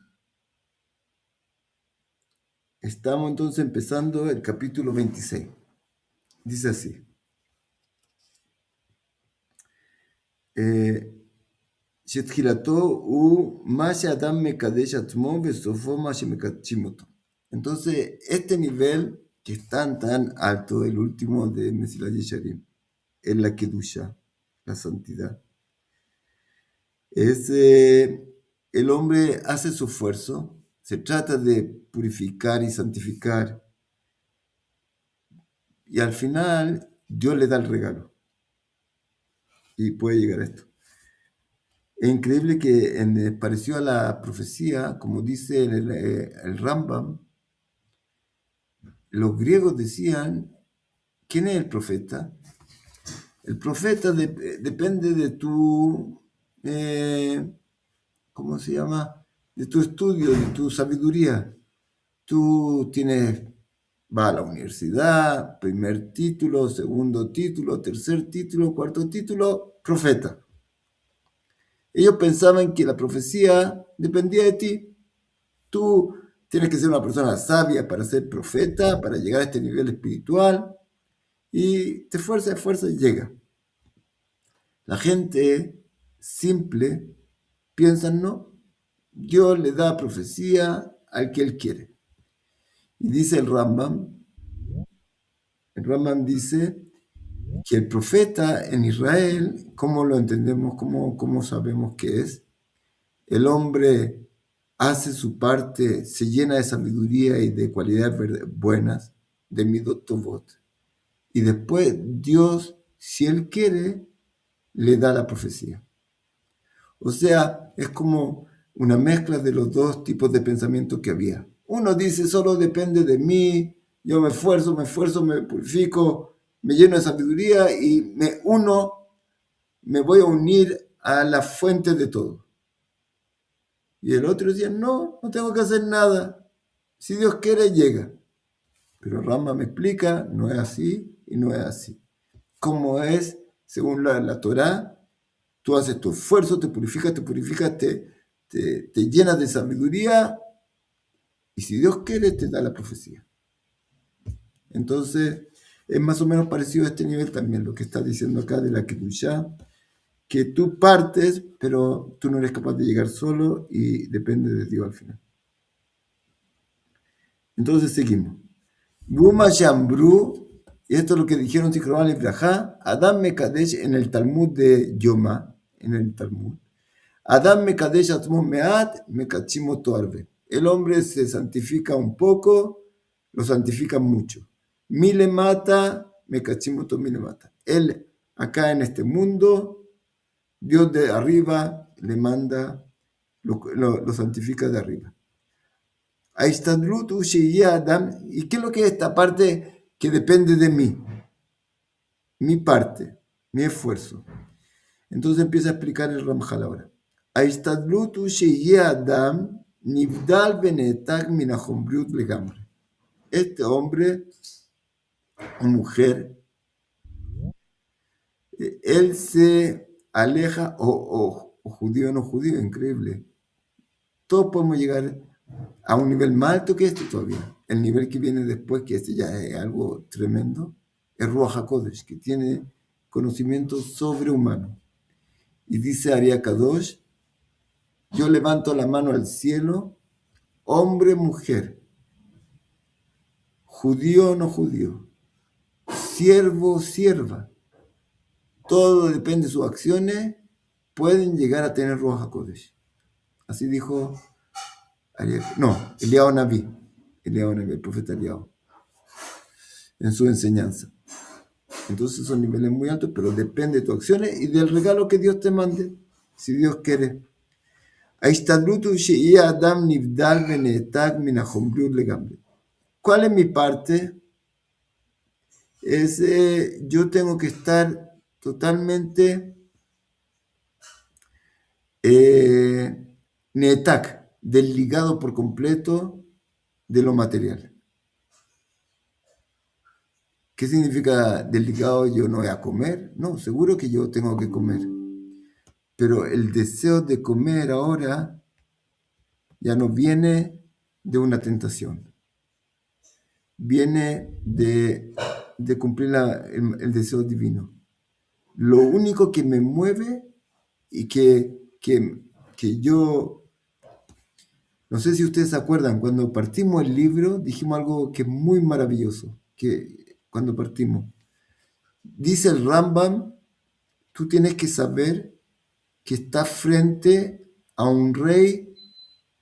Estamos entonces empezando el capítulo 26. Dice así. Entonces, este nivel que es tan alto, el último de Mesilat Yesharim, es la Kedusha, la santidad. El hombre hace su esfuerzo, se trata de purificar y santificar y al final Dios le da el regalo. Y puede llegar a esto. Es increíble que parecido a la profecía, como dice el Rambam, los griegos decían, ¿quién es el profeta? El profeta depende de tu, ¿cómo se llama? De tu estudio, de tu sabiduría. Tú vas a la universidad, primer título, segundo título, tercer título, cuarto título, profeta. Ellos pensaban que la profecía dependía de ti. Tú tienes que ser una persona sabia para ser profeta, para llegar a este nivel espiritual, y te esfuerza y llega. La gente simple piensa, no, Dios le da profecía al que Él quiere. Y dice el Rambam dice que el profeta en Israel, ¿cómo lo entendemos? ¿Cómo sabemos que es? El hombre hace su parte, se llena de sabiduría y de cualidades buenas, de midot tovot. Y después Dios, si Él quiere, le da la profecía. O sea, es como una mezcla de los dos tipos de pensamiento que había. Uno dice, solo depende de mí, yo me esfuerzo, me purifico, me lleno de sabiduría y me voy a unir a la fuente de todo. Y el otro decía, no tengo que hacer nada. Si Dios quiere, llega. Pero Rambam me explica, no es así y no es así. Como es, según la Torá, tú haces tu esfuerzo, te purificas, te llenas de sabiduría y si Dios quiere, te da la profecía. Entonces, es más o menos parecido a este nivel también, lo que está diciendo acá de la Kedushá, que tú partes, pero tú no eres capaz de llegar solo y depende de Dios al final. Entonces seguimos. Guma Shambru, y esto es lo que dijeron Zichrono Libraja, Adam Mekadesh en el Talmud de Yoma, en el Talmud. Adam Mekadesh Atzmo Meat, Mekachimo Toarbe. El hombre se santifica un poco, lo santifica mucho. Mile mata, Mekachimo to mile mata. Él, acá en este mundo, Dios de arriba le manda, lo santifica de arriba. Aistadlut Ushiyah Adam, ¿y qué es lo que es esta parte que depende de mí? Mi parte, mi esfuerzo. Entonces empieza a explicar el Ramjal ahora. Aistadlut Ushiyah Adam, Nivdal Benetak Minachombriut Legamre. Este hombre o mujer, él se aleja, o judío o no judío, increíble. Todos podemos llegar a un nivel más alto que este todavía. El nivel que viene después, que este ya es algo tremendo, es Ruach HaKodesh, que tiene conocimiento sobrehumano. Y dice Ariah Kadosh, yo levanto la mano al cielo, hombre, mujer, judío o no judío, siervo, sierva, todo depende de sus acciones, pueden llegar a tener Ruach HaKodesh. Así dijo Eliyahu Naví, el profeta Eliyahu, en su enseñanza. Entonces son niveles muy altos, pero depende de tus acciones y del regalo que Dios te mande, si Dios quiere. ¿Cuál es mi parte? Yo tengo que estar totalmente netak, desligado por completo de lo material. ¿Qué significa desligado? Yo no voy a comer. No, seguro que yo tengo que comer. Pero el deseo de comer ahora ya no viene de una tentación. Viene de cumplir el deseo divino. Lo único que me mueve y que yo, no sé si ustedes se acuerdan, cuando partimos el libro dijimos algo que es muy maravilloso, que cuando partimos. Dice el Rambam, tú tienes que saber que estás frente a un rey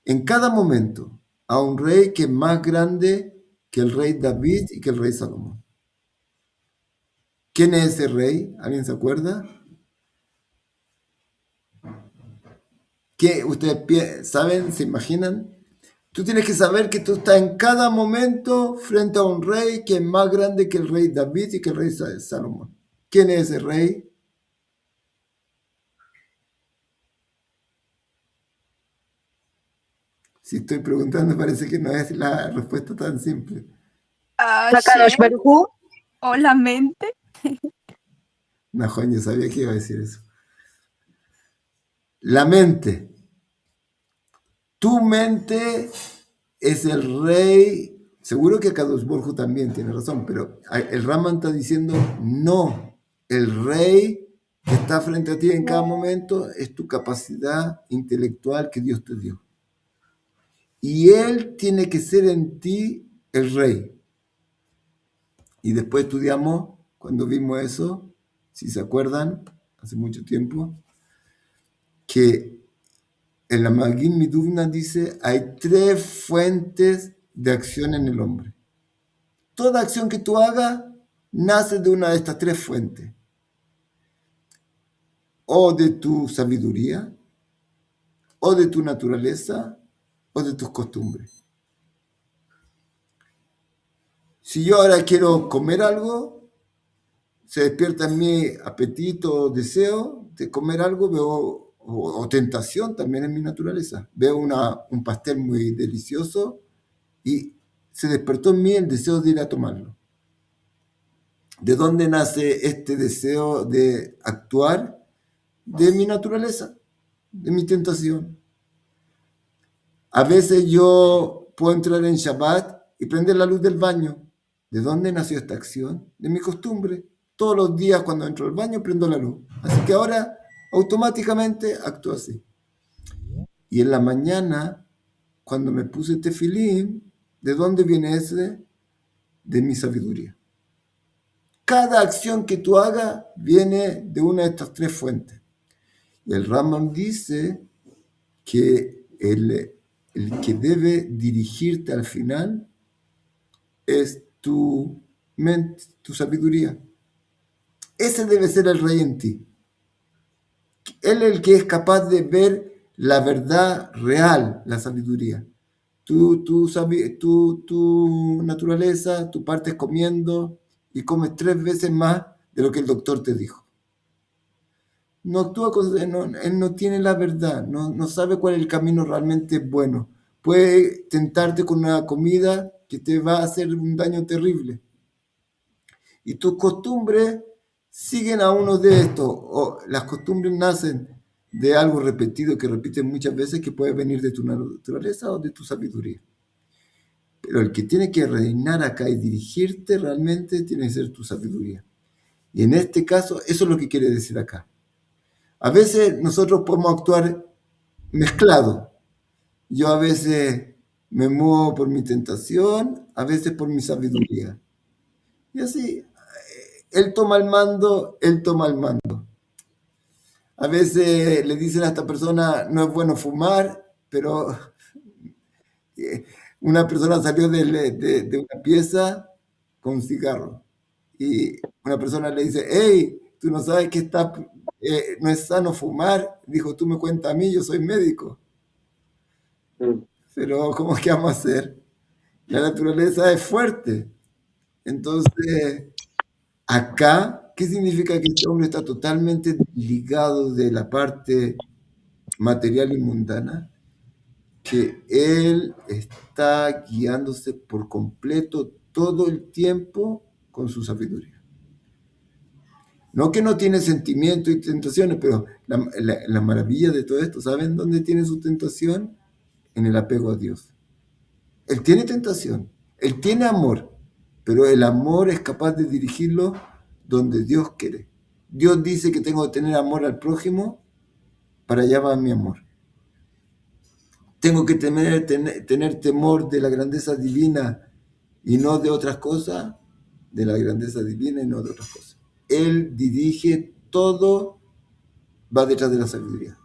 en cada momento, a un rey que es más grande que el rey David y que el rey Salomón. ¿Quién es ese rey? ¿Alguien se acuerda? ¿Qué ustedes saben, se imaginan? Tú tienes que saber que tú estás en cada momento frente a un rey que es más grande que el rey David y que el rey Salomón. ¿Quién es ese rey? Si estoy preguntando, parece que no es la respuesta tan simple. Hakadosh Hashem Baruj Hu. o la mente. Najón, yo sabía que iba a decir eso. La mente. Tu mente es el rey. Seguro que Kadosh Baruj Hu también tiene razón, pero el Raman está diciendo no. El rey que está frente a ti en cada momento es tu capacidad intelectual que Dios te dio. Y él tiene que ser en ti el rey. Y después estudiamos, cuando vimos eso, si se acuerdan, hace mucho tiempo, que en la Magid Miduvna dice, hay 3 fuentes de acción en el hombre. Toda acción que tú hagas nace de una de estas 3 fuentes. O de tu sabiduría, o de tu naturaleza, o de tus costumbres. Si yo ahora quiero comer algo, se despierta en mí apetito o deseo de comer algo, veo, o tentación también en mi naturaleza. Veo un pastel muy delicioso y se despertó en mí el deseo de ir a tomarlo. ¿De dónde nace este deseo de actuar? De mi naturaleza, de mi tentación. A veces yo puedo entrar en Shabbat y prender la luz del baño. ¿De dónde nació esta acción? De mi costumbre. Todos los días cuando entro al baño prendo la luz. Así que ahora automáticamente actúo así. Y en la mañana, cuando me puse tefilín, ¿de dónde viene ese? De mi sabiduría. Cada acción que tú hagas viene de una de estas 3 fuentes. Y el Rambam dice que el que debe dirigirte al final es tu mente, tu sabiduría. Ese debe ser el rey en ti. Él es el que es capaz de ver la verdad real, la sabiduría. Tu naturaleza, tú partes comiendo y comes 3 veces más de lo que el doctor te dijo. No actúa él no tiene la verdad, no sabe cuál es el camino realmente bueno. Puede tentarte con una comida que te va a hacer un daño terrible. Y tus costumbres siguen a uno de estos. O las costumbres nacen de algo repetido que repites muchas veces que puede venir de tu naturaleza o de tu sabiduría. Pero el que tiene que reinar acá y dirigirte realmente tiene que ser tu sabiduría. Y en este caso, eso es lo que quiere decir acá. A veces nosotros podemos actuar mezclado. Yo a veces me muevo por mi tentación, a veces por mi sabiduría. Y así, él toma el mando, él toma el mando. A veces le dicen a esta persona, no es bueno fumar, pero una persona salió de una pieza con un cigarro. Y una persona le dice, hey, tú no sabes que no es sano fumar. Dijo, tú me cuentas a mí, yo soy médico. Pero ¿cómo es que vamos a hacer? La naturaleza es fuerte. Entonces, acá, ¿qué significa que este hombre está totalmente ligado de la parte material y mundana? Que él está guiándose por completo todo el tiempo con su sabiduría. No que no tiene sentimientos y tentaciones, pero la maravilla de todo esto, ¿saben dónde tiene su tentación? En el apego a Dios. Él tiene tentación, él tiene amor, pero el amor es capaz de dirigirlo donde Dios quiere. Dios dice que tengo que tener amor al prójimo, para allá va mi amor. Tengo que tener temor de la grandeza divina y no de otras cosas, de la grandeza divina y no de otras cosas. Él dirige todo, va detrás de la sabiduría.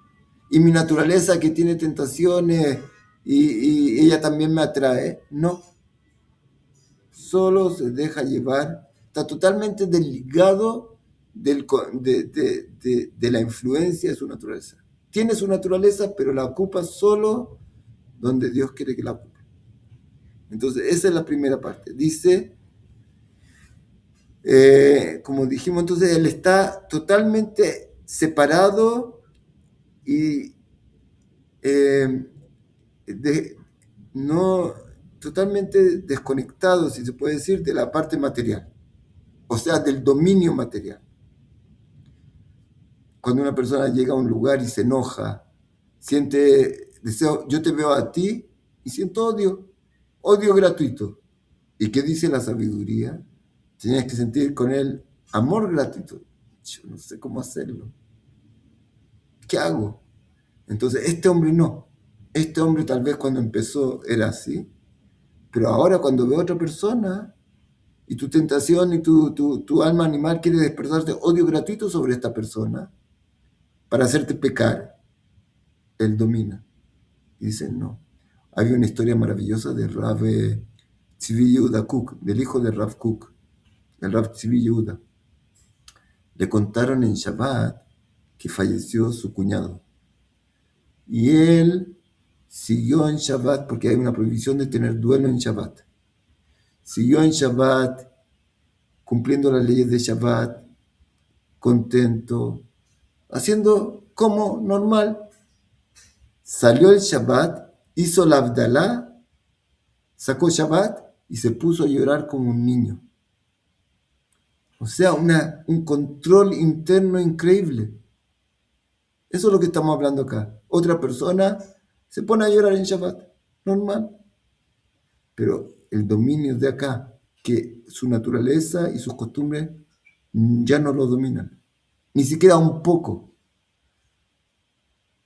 Y mi naturaleza que tiene tentaciones y ella también me atrae, no. Solo se deja llevar está totalmente desligado de la influencia de su naturaleza. Tiene su naturaleza, pero la ocupa solo donde Dios quiere que la ocupe. Entonces, esa es la primera parte. Dice, como dijimos, entonces él está totalmente separado y no totalmente desconectado, si se puede decir, de la parte material, o sea, del dominio material. Cuando una persona llega a un lugar y se enoja, siente deseo, yo te veo a ti y siento odio gratuito. ¿Y qué dice la sabiduría? Tienes que sentir con él amor gratuito. Yo no sé cómo hacerlo. ¿Qué hago? Entonces, este hombre no. Este hombre tal vez cuando empezó era así, pero ahora cuando ve a otra persona y tu tentación y tu alma animal quiere despertarte odio gratuito sobre esta persona para hacerte pecar, él domina. Y dice, no. Había una historia maravillosa de Rav Tzvi Yehuda Kook, del hijo de Rav Kook, el Rav Tzvi Yehuda. Le contaron en Shabbat que falleció su cuñado. Y él siguió en Shabbat, porque hay una prohibición de tener duelo en Shabbat. Siguió en Shabbat, cumpliendo las leyes de Shabbat, contento, haciendo como normal. Salió el Shabbat, hizo la Abdalá, sacó Shabbat y se puso a llorar como un niño. O sea, un control interno increíble. Eso es lo que estamos hablando acá. Otra persona se pone a llorar en Shabbat, normal. Pero el dominio de acá, que su naturaleza y sus costumbres ya no lo dominan. Ni siquiera un poco.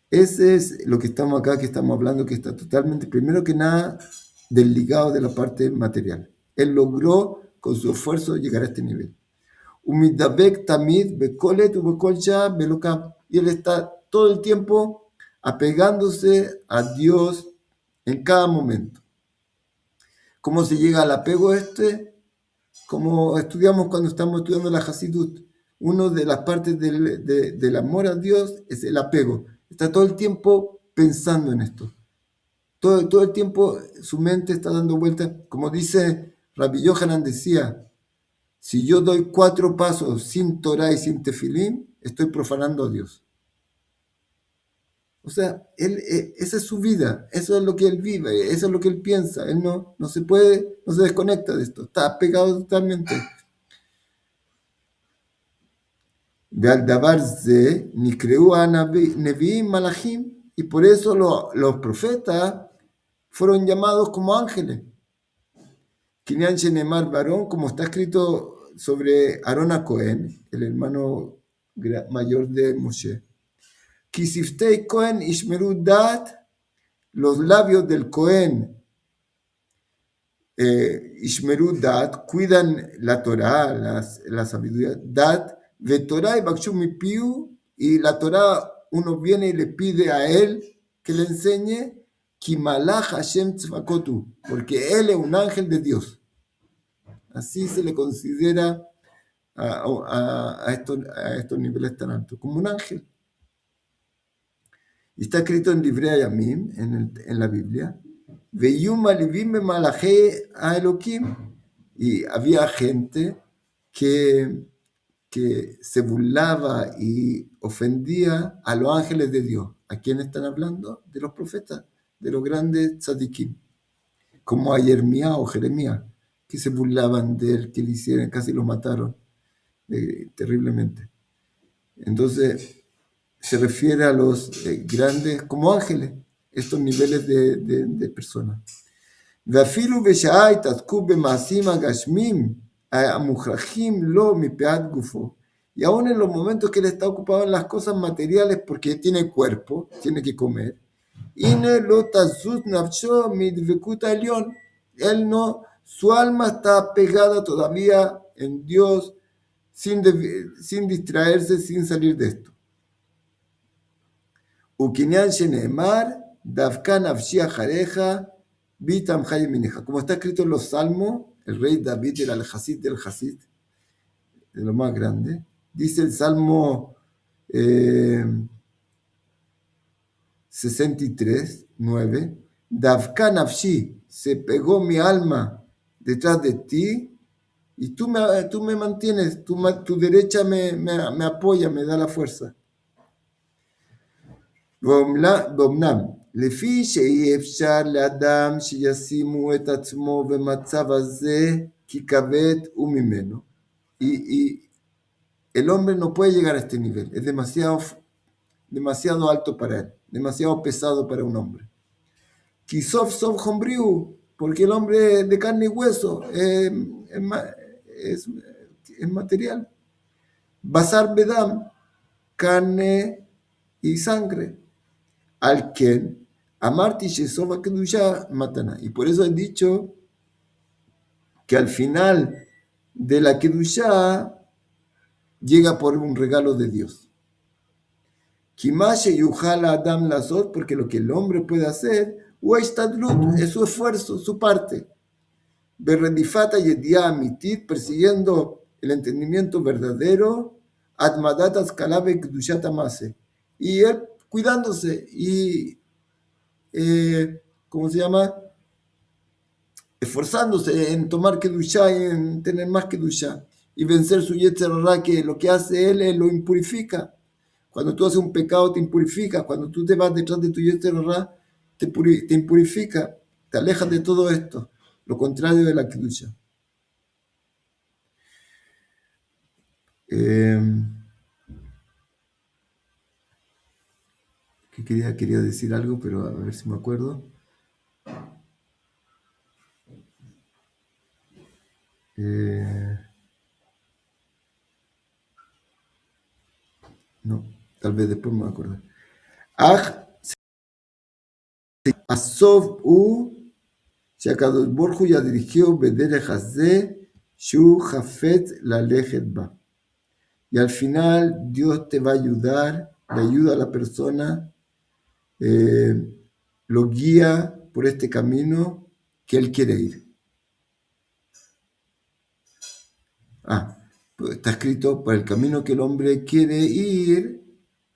Ese es lo que estamos acá, que estamos hablando, que está totalmente, primero que nada, desligado de la parte material. Él logró, con su esfuerzo, llegar a este nivel. Umidabek tamid bekolet ubekolcha belokam. Y él está todo el tiempo apegándose a Dios en cada momento. ¿Cómo se llega al apego este? Como estudiamos cuando estamos estudiando la Hasidut. Una de las partes del amor a Dios es el apego. Está todo el tiempo pensando en esto. Todo el tiempo su mente está dando vueltas. Como dice Rabbi Yohanan, decía, si yo doy 4 pasos sin Torah y sin Tefilín, estoy profanando a Dios. O sea, esa es su vida, eso es lo que él vive, eso es lo que él piensa. Él no se desconecta de esto, está pegado totalmente. Y por eso los profetas fueron llamados como ángeles. Kinyan Shenemar Barón, como está escrito sobre Aarón a Cohen, el hermano mayor de Moshe. Kisiftei Cohen Ishmeru Dat, los labios del Cohen Ishmeru Dat, cuidan la Torah, la sabiduría, Dat, de Torah y Bakshumi Piu, y la Torah uno viene y le pide a él que le enseñe, Kimalach Hashem Tzvakotu, porque él es un ángel de Dios. Así se le considera a estos niveles tan altos, como un ángel. Y está escrito en Divrei Yamim, en la Biblia, Veyum alivim bemalachei haelokim, y había gente que se burlaba y ofendía a los ángeles de Dios. ¿A quién están hablando? De los profetas, de los grandes tzadikim, como a Jeremías o Jeremías, que se burlaban de él, que le hicieron, casi lo mataron terriblemente. Entonces, se refiere a los grandes como ángeles, estos niveles de personas. ואפילו בשעה התעסקו במעשים הגשמים המוכרחים לו מפאת גופו. Y aún en los momentos que él está ocupado en las cosas materiales porque tiene cuerpo, tiene que comer, הנה לא תזוז נפשו מדבקות העליון. Él no, su alma está pegada todavía en Dios sin distraerse, sin salir de esto. Ukinyan sheneemar, davka nafshi ajareja, bitam hayemineja. Como está escrito en los Salmos, el rey David era el Hasid del Hasid. de lo más grande. Dice el Salmo 63, 9, Davka nafshi, se pegó mi alma detrás de ti, y tú me mantienes, tu derecha me apoya, me da la fuerza. ואומנם, לפי שאי אפשר לאדם שישימו את עצמו במצב הזה כי כבד הוא ממנו. Y el hombre no puede llegar a este nivel, es demasiado alto para él, demasiado pesado para un hombre. Ki sof sof hombriu, porque el hombre de carne y hueso es material. Basar bedam, carne y sangre. Al quien amarti shesova kedusha matana. Y por eso he dicho que al final de la kedusha llega por un regalo de Dios. Kimashe yuhala adam lasot, porque lo que el hombre puede hacer, uestadlut, es su esfuerzo, su parte. Berredifata yedia amitit, persiguiendo el entendimiento verdadero, admadat askalabe kedushat amase. Y él cuidándose y ¿cómo se llama? Esforzándose en tomar Kedushá y en tener más Kedushá y vencer su Yetzer Hara, que lo que hace él lo impurifica. Cuando tú haces un pecado te impurifica, cuando tú te vas detrás de tu Yetzer Hara te impurifica, te alejas de todo esto, lo contrario de la Kedushá. Que quería decir algo, pero a ver si me acuerdo. No, tal vez después me acuerdo. Asov u Shakadosh Baruj Hu ya dirigió Bederech Hazeh Shu Jafet Lalejet Ba. Y al final Dios te va a ayudar, le ayuda a la persona, lo guía por este camino que él quiere ir. Pues está escrito, por el camino que el hombre quiere ir,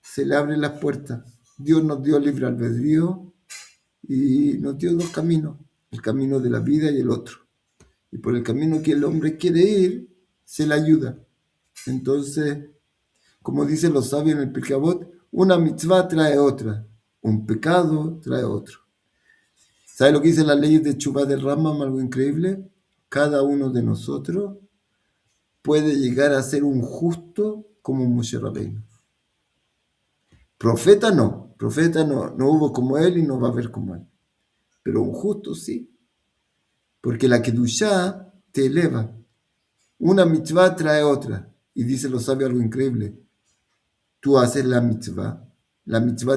se le abren las puertas. Dios nos dio libre albedrío y nos dio dos caminos, el camino de la vida y el otro. Y por el camino que el hombre quiere ir, se le ayuda. Entonces, como dicen los sabios en el Pirkei Avot, una mitzvah trae otra, un pecado trae otro. ¿Sabe lo que dicen las leyes de Teshuvah del Rambam? Algo increíble. Cada uno de nosotros puede llegar a ser un justo como Moshe Rabbeinu. Profeta no hubo como él y no va a haber como él. Pero un justo sí, porque la Kedushá te eleva. Una mitzvah trae otra. Y dice los sabios algo increíble. Tú haces la mitzvah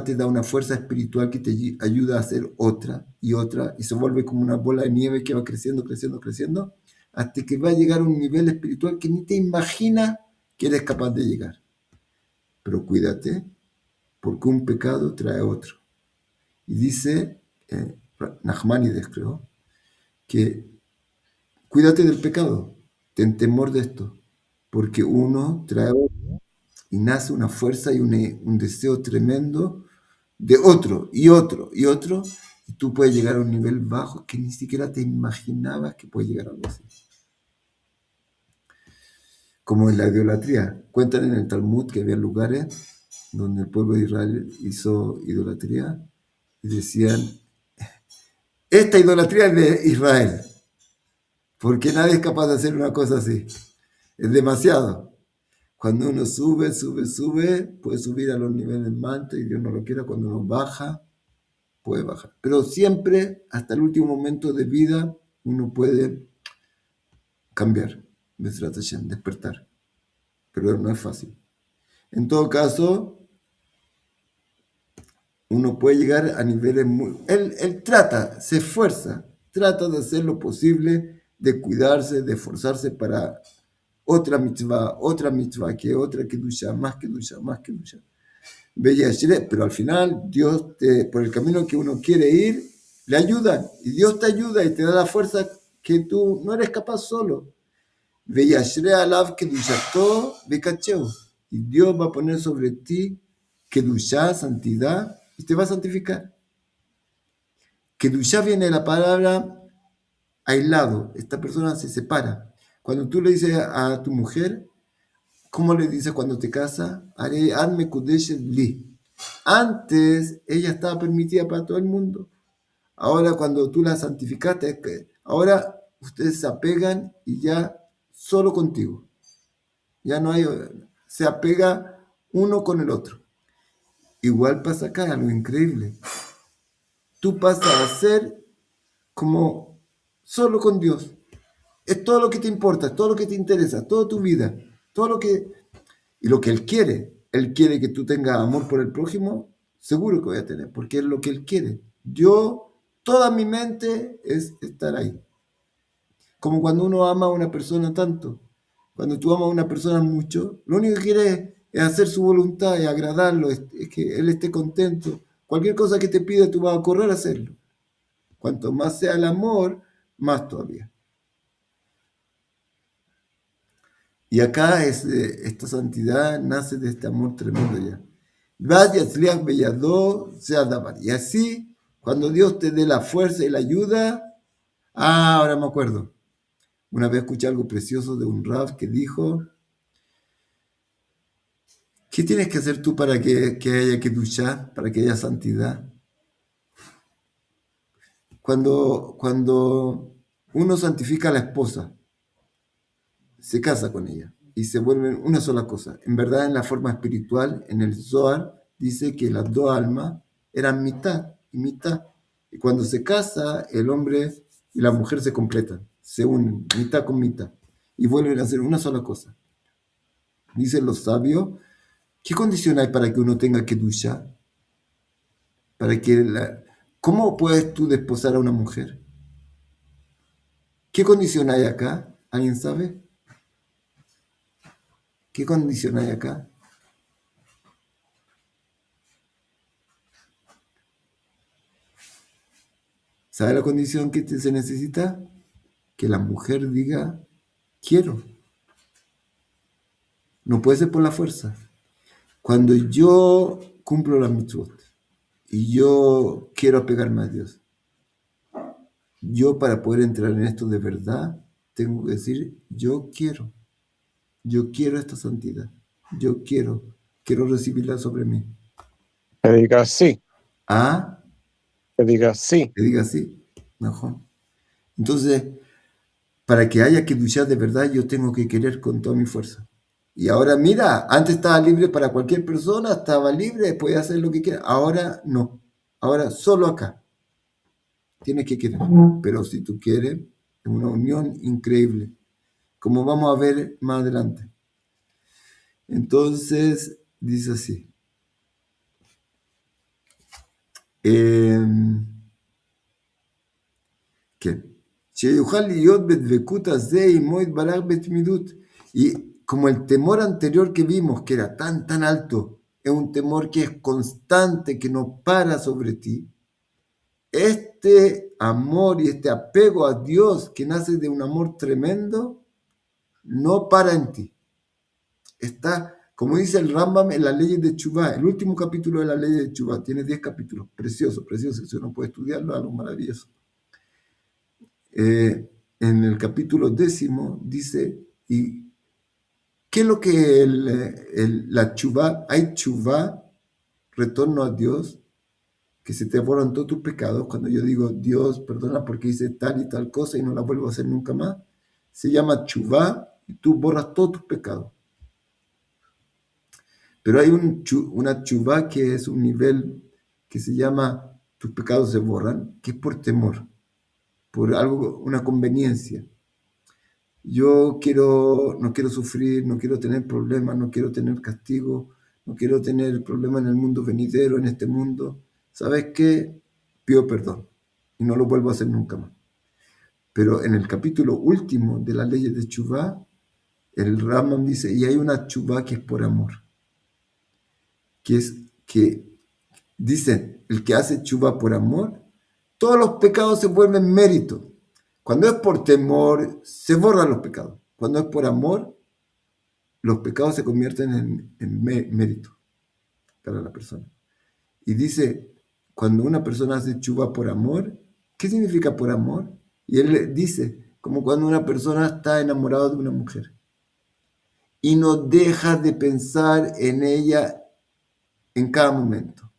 te da una fuerza espiritual que te ayuda a hacer otra, y se vuelve como una bola de nieve que va creciendo, hasta que va a llegar a un nivel espiritual que ni te imaginas que eres capaz de llegar. Pero cuídate, porque un pecado trae otro. Y dice Nachmanides, creo, que cuídate del pecado, ten temor de esto, porque uno trae otro y nace una fuerza y un deseo tremendo de otro, y tú puedes llegar a un nivel bajo que ni siquiera te imaginabas que puedes llegar a algo así. Como en la idolatría. Cuentan en el Talmud que había lugares donde el pueblo de Israel hizo idolatría y decían, esta idolatría es de Israel, porque nadie es capaz de hacer una cosa así. Es demasiado. Cuando uno sube, puede subir a los niveles más altos y Dios no lo quiera. Cuando uno baja, puede bajar. Pero siempre, hasta el último momento de vida, uno puede cambiar, despertar. Pero no es fácil. En todo caso, uno puede llegar a niveles muy... Él se esfuerza, trata de hacer lo posible, de cuidarse, de esforzarse para otra mitzvah, que otra kedusha, más kedusha. Pero al final, Dios, por el camino que uno quiere ir, le ayuda. Y Dios te ayuda y te da la fuerza que tú no eres capaz solo. Veyashre alav kedushato vekacheo. Y Dios va a poner sobre ti kedushá, santidad, y te va a santificar. Kedushá viene de la palabra aislado. Esta persona se separa. Cuando tú le dices a tu mujer, ¿cómo le dices cuando te casas? Arme kudeshet li. Antes ella estaba permitida para todo el mundo. Ahora cuando tú la santificaste, ahora ustedes se apegan y ya solo contigo. Ya no hay, se apega uno con el otro. Igual pasa acá, algo increíble. Tú pasas a ser como solo con Dios. Es todo lo que te importa, es todo lo que te interesa, toda tu vida, todo lo que... Y lo que Él quiere. Él quiere que tú tengas amor por el prójimo, seguro que voy a tener, porque es lo que Él quiere. Yo, toda mi mente es estar ahí. Como cuando uno ama a una persona tanto. Cuando tú amas a una persona mucho, lo único que quieres es hacer su voluntad y agradarlo, es que Él esté contento. Cualquier cosa que te pida, tú vas a correr a hacerlo. Cuanto más sea el amor, más todavía. Y acá esta santidad nace de este amor tremendo ya. Y así, cuando Dios te dé la fuerza y la ayuda, ahora me acuerdo. Una vez escuché algo precioso de un Rav que dijo, ¿qué tienes que hacer tú para que haya Kedushá, para que haya santidad? Cuando uno santifica a la esposa, se casa con ella y se vuelven una sola cosa. En verdad, en la forma espiritual, en el Zohar, dice que las dos almas eran mitad y mitad. Y cuando se casa, el hombre y la mujer se completan, se unen, mitad con mitad, y vuelven a ser una sola cosa. Dicen los sabios, ¿qué condición hay para que uno tenga Kedusha? ¿Cómo puedes tú desposar a una mujer? ¿Qué condición hay acá? ¿Alguien sabe? ¿Qué condición hay acá? ¿Sabe la condición que se necesita? Que la mujer diga, quiero. No puede ser por la fuerza. Cuando yo cumplo la mitzvot y yo quiero apegarme a Dios, yo para poder entrar en esto de verdad, tengo que decir, yo quiero esta santidad, yo quiero recibirla sobre mí. Que diga sí, ¿Ah? que diga sí. Que diga así. Mejor. Entonces, para que haya Kedushá de verdad, yo tengo que querer con toda mi fuerza. Y ahora, mira, antes estaba libre para cualquier persona, estaba libre, podía hacer lo que quiera. Ahora no. Ahora solo acá. Tienes que querer. Pero si tú quieres, es una unión increíble. Como vamos a ver más adelante. Entonces, dice así. ¿Qué? Y como el temor anterior que vimos, que era tan alto, es un temor que es constante, que no para sobre ti, este amor y este apego a Dios que nace de un amor tremendo, no para en ti. Está, como dice el Rambam en la ley de Teshuvá, el último capítulo de la ley de Teshuvá, tiene 10 capítulos, precioso, si uno puede estudiarlo, algo maravilloso. En el capítulo 10 dice, ¿y qué es lo que la Teshuvá? Hay Teshuvá, retorno a Dios, que se te borran todos tus pecados. Cuando yo digo, Dios, perdona porque hice tal y tal cosa y no la vuelvo a hacer nunca más, se llama Teshuvá y tú borras todos tus pecados. Pero hay una Teshuvá que es un nivel que se llama tus pecados se borran, que es por temor, por algo, una conveniencia. Yo no quiero sufrir, no quiero tener problemas, no quiero tener castigo, no quiero tener problemas en el mundo venidero, en este mundo. ¿Sabes qué? Pido perdón y no lo vuelvo a hacer nunca más. Pero en el capítulo último de las leyes de Teshuvá, el Rambam dice, y hay una Teshuvá que es por amor, que es que, dicen, el que hace Teshuvá por amor, todos los pecados se vuelven mérito. Cuando es por temor, se borran los pecados. cuando es por amor, los pecados se convierten en mérito para la persona. Y dice, cuando una persona hace tshuva por amor, ¿qué significa por amor? Y él dice, como cuando una persona está enamorada de una mujer y no deja de pensar en ella en cada momento.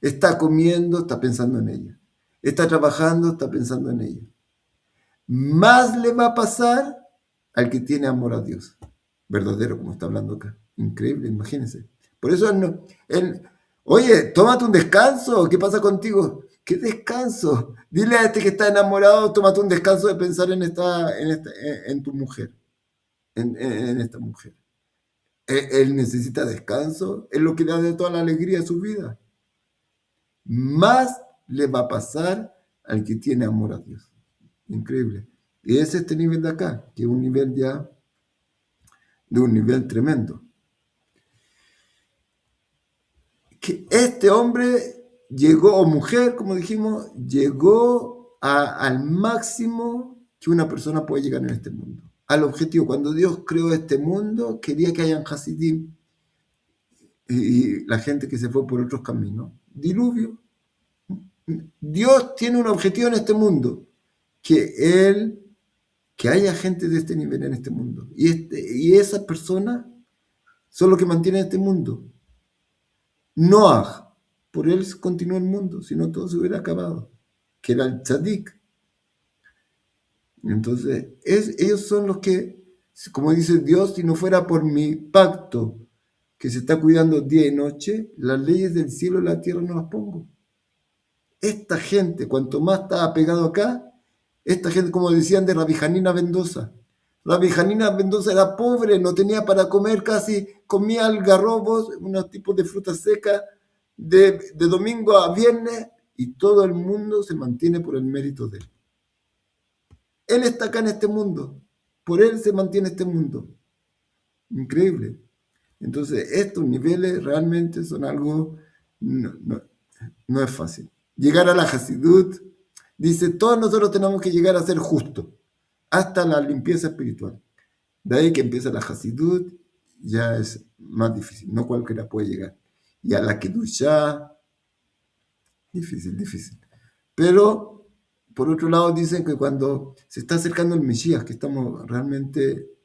Está comiendo, está pensando en ella. Está trabajando, está pensando en ella. Más le va a pasar al que tiene amor a Dios. Verdadero, como está hablando acá. Increíble, imagínense. Por eso oye, tómate un descanso. ¿Qué pasa contigo? ¿Qué descanso? Dile a este que está enamorado, tómate un descanso de pensar en tu mujer. En esta mujer. Él necesita descanso. Es lo que le da toda la alegría de su vida. Más le va a pasar al que tiene amor a Dios. Increíble. Y es este nivel de acá, que es un nivel ya de un nivel tremendo. Que este hombre llegó, o mujer, como dijimos, llegó al máximo que una persona puede llegar en este mundo. Al objetivo. Cuando Dios creó este mundo, quería que hayan Hasidim y la gente que se fue por otros caminos. Diluvio. Dios tiene un objetivo en este mundo, que haya gente de este nivel en este mundo. Y esas personas son los que mantienen este mundo. Noah, por él continuó el mundo, si no todo se hubiera acabado, que era el tzadik. Entonces, ellos son los que, como dice Dios, si no fuera por mi pacto que se está cuidando día y noche, las leyes del cielo y la tierra no las pongo. Esta gente, cuanto más está apegado acá, esta gente, como decían de Rabbi Janina Mendoza. Rabbi Janina Mendoza era pobre, no tenía para comer casi, comía algarrobos, unos tipos de fruta seca, de domingo a viernes, y todo el mundo se mantiene por el mérito de él. Él está acá en este mundo, por él se mantiene este mundo. Increíble. Entonces, estos niveles realmente son algo, no es fácil. Llegar a la Hasidut, dice, todos nosotros tenemos que llegar a ser justos, hasta la limpieza espiritual. De ahí que empieza la Hasidut, ya es más difícil, no cualquiera puede llegar. Y a la Kedushá, difícil. Pero, por otro lado, dicen que cuando se está acercando el Mesías, que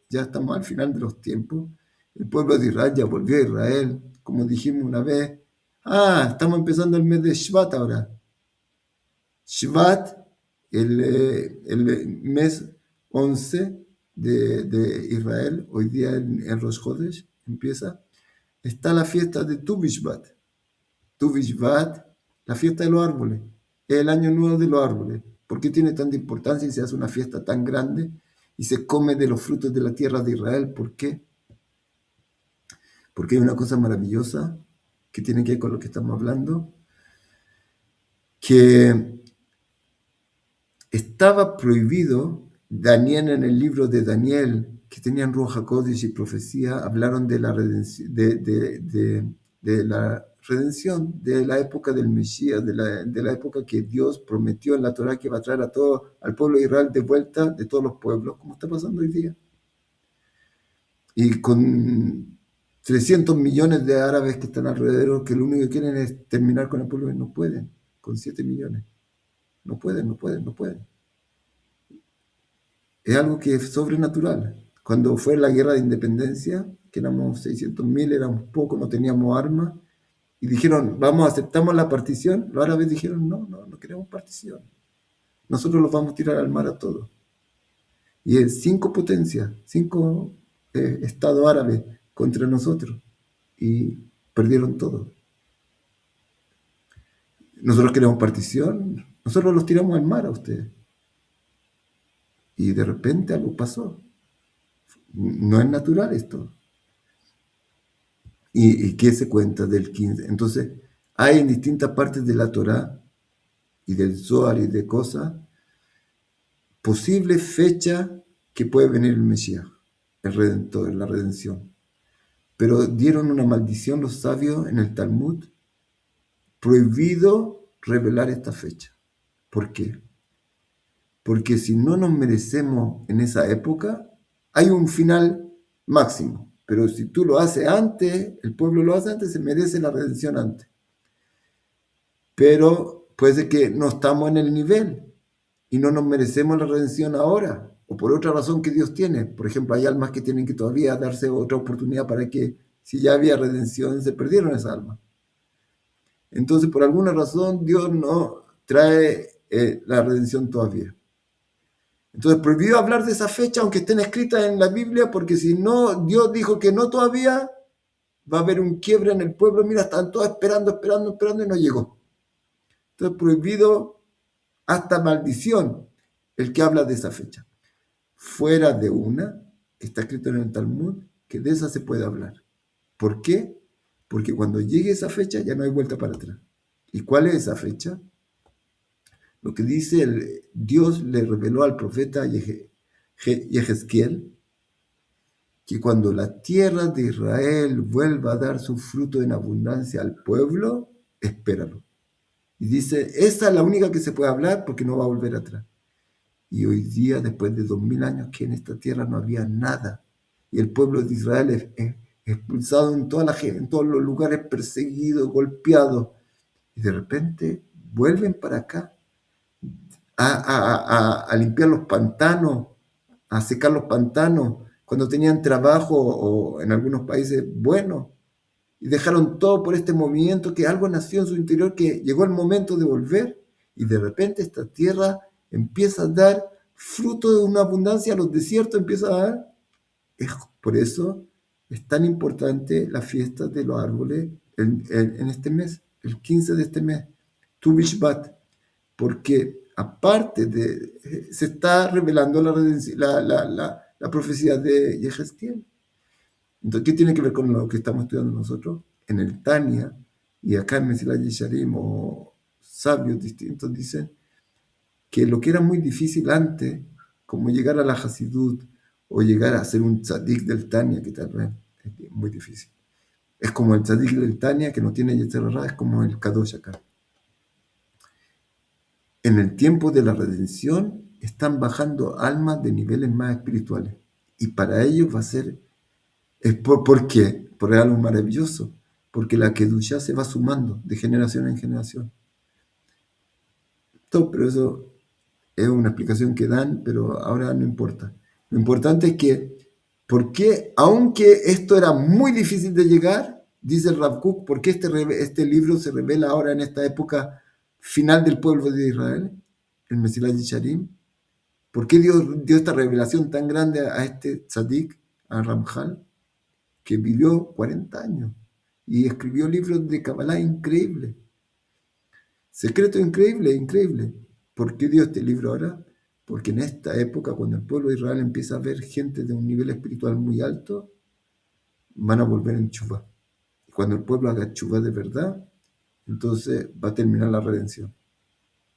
ya estamos al final de los tiempos, el pueblo de Israel ya volvió a Israel, como dijimos una vez. Estamos empezando el mes de Shvat ahora. Shvat, el mes 11 de Israel, hoy día en Rosh Chodesh empieza, está la fiesta de Tu Bishvat. Tu Bishvat, la fiesta de los árboles, es el año nuevo de los árboles. ¿Por qué tiene tanta importancia y se hace una fiesta tan grande y se come de los frutos de la tierra de Israel? ¿Por qué? Porque hay una cosa maravillosa que tiene que ver con lo que estamos hablando, que estaba prohibido. Daniel, en el libro de Daniel, que tenían Ruach HaKodesh y profecía, hablaron de la redención, de la redención, de la época del Mesías, de la época que Dios prometió en la Torá que va a traer al pueblo de Israel de vuelta de todos los pueblos, como está pasando hoy día. Y con 300 millones de árabes que están alrededor, que lo único que quieren es terminar con el pueblo, y no pueden, con 7 millones. No pueden. Es algo que es sobrenatural. Cuando fue la guerra de independencia, que éramos 600.000, éramos pocos, no teníamos armas, y dijeron, aceptamos la partición, los árabes dijeron, no queremos partición. Nosotros los vamos a tirar al mar a todos. Y es 5 potencias, 5 estados árabes contra nosotros, y perdieron todo. Nosotros queremos partición, nosotros los tiramos al mar a ustedes. Y de repente algo pasó. No es natural esto. ¿Y qué se cuenta del 15? Entonces, hay en distintas partes de la Torá y del Zohar y de cosas, posible fecha que puede venir el Mesías, el Redentor, la redención. Pero dieron una maldición los sabios en el Talmud, prohibido revelar esta fecha. ¿Por qué? Porque si no nos merecemos en esa época, hay un final máximo. Pero si tú lo haces antes, el pueblo lo hace antes, se merece la redención antes. Pero puede ser que no estamos en el nivel y no nos merecemos la redención ahora, o por otra razón que Dios tiene. Por ejemplo, hay almas que tienen que todavía darse otra oportunidad para que, si ya había redención, se perdieron esas almas. Entonces, por alguna razón, Dios no trae la redención todavía. Entonces, prohibido hablar de esa fecha, aunque estén escritas en la Biblia, porque si no, Dios dijo que no todavía, va a haber un quiebre en el pueblo. Mira, están todos esperando y no llegó. Entonces, prohibido hasta maldición el que habla de esa fecha. Fuera de una, que está escrito en el Talmud, que de esa se puede hablar. ¿Por qué? Porque cuando llegue esa fecha ya no hay vuelta para atrás. ¿Y cuál es esa fecha? Lo que dice Dios le reveló al profeta Yehezquiel, que cuando la tierra de Israel vuelva a dar su fruto en abundancia al pueblo, espéralo. Y dice, esa es la única que se puede hablar porque no va a volver atrás. Y hoy día, después de 2000 años, que en esta tierra no había nada. Y el pueblo de Israel es expulsado en todos los lugares, perseguidos, golpeados. Y de repente vuelven para acá a limpiar los pantanos, a secar los pantanos, cuando tenían trabajo o en algunos países buenos. Y dejaron todo por este movimiento, que algo nació en su interior, que llegó el momento de volver. Y de repente esta tierra empieza a dar fruto de una abundancia, los desiertos empiezan a dar. Por eso es tan importante la fiesta de los árboles en este mes, el 15 de este mes, Tu Bishvat, porque aparte se está revelando la profecía de Yehezquiel. Entonces, ¿qué tiene que ver con lo que estamos estudiando nosotros? En el Tania y acá en Mesilat Yesharim, o sabios distintos dicen que lo que era muy difícil antes, como llegar a la Hasidut o llegar a ser un tzadik del Tania, que tal vez es muy difícil. Es como el tzadik del Tania que no tiene Yetzer Hara, es como el Kadosh acá. En el tiempo de la redención están bajando almas de niveles más espirituales. Y para ellos va a ser... ¿Por qué? Por algo maravilloso. Porque la Kedushá se va sumando de generación en generación. Todo, pero eso es una explicación que dan, pero ahora no importa. Lo importante es que, ¿por qué, aunque esto era muy difícil de llegar, dice el Rav Kook, por qué este libro se revela ahora en esta época final del pueblo de Israel, el Mesilat Yesharim? ¿Por qué Dios dio esta revelación tan grande a este tzadik, a Ramjal, que vivió 40 años y escribió libros de Kabbalah increíbles? Secreto increíble, increíble. ¿Por qué dio este libro ahora? Porque en esta época, cuando el pueblo de Israel empieza a ver gente de un nivel espiritual muy alto, van a volver en Teshuvá. Y cuando el pueblo haga Teshuvá de verdad, entonces va a terminar la redención.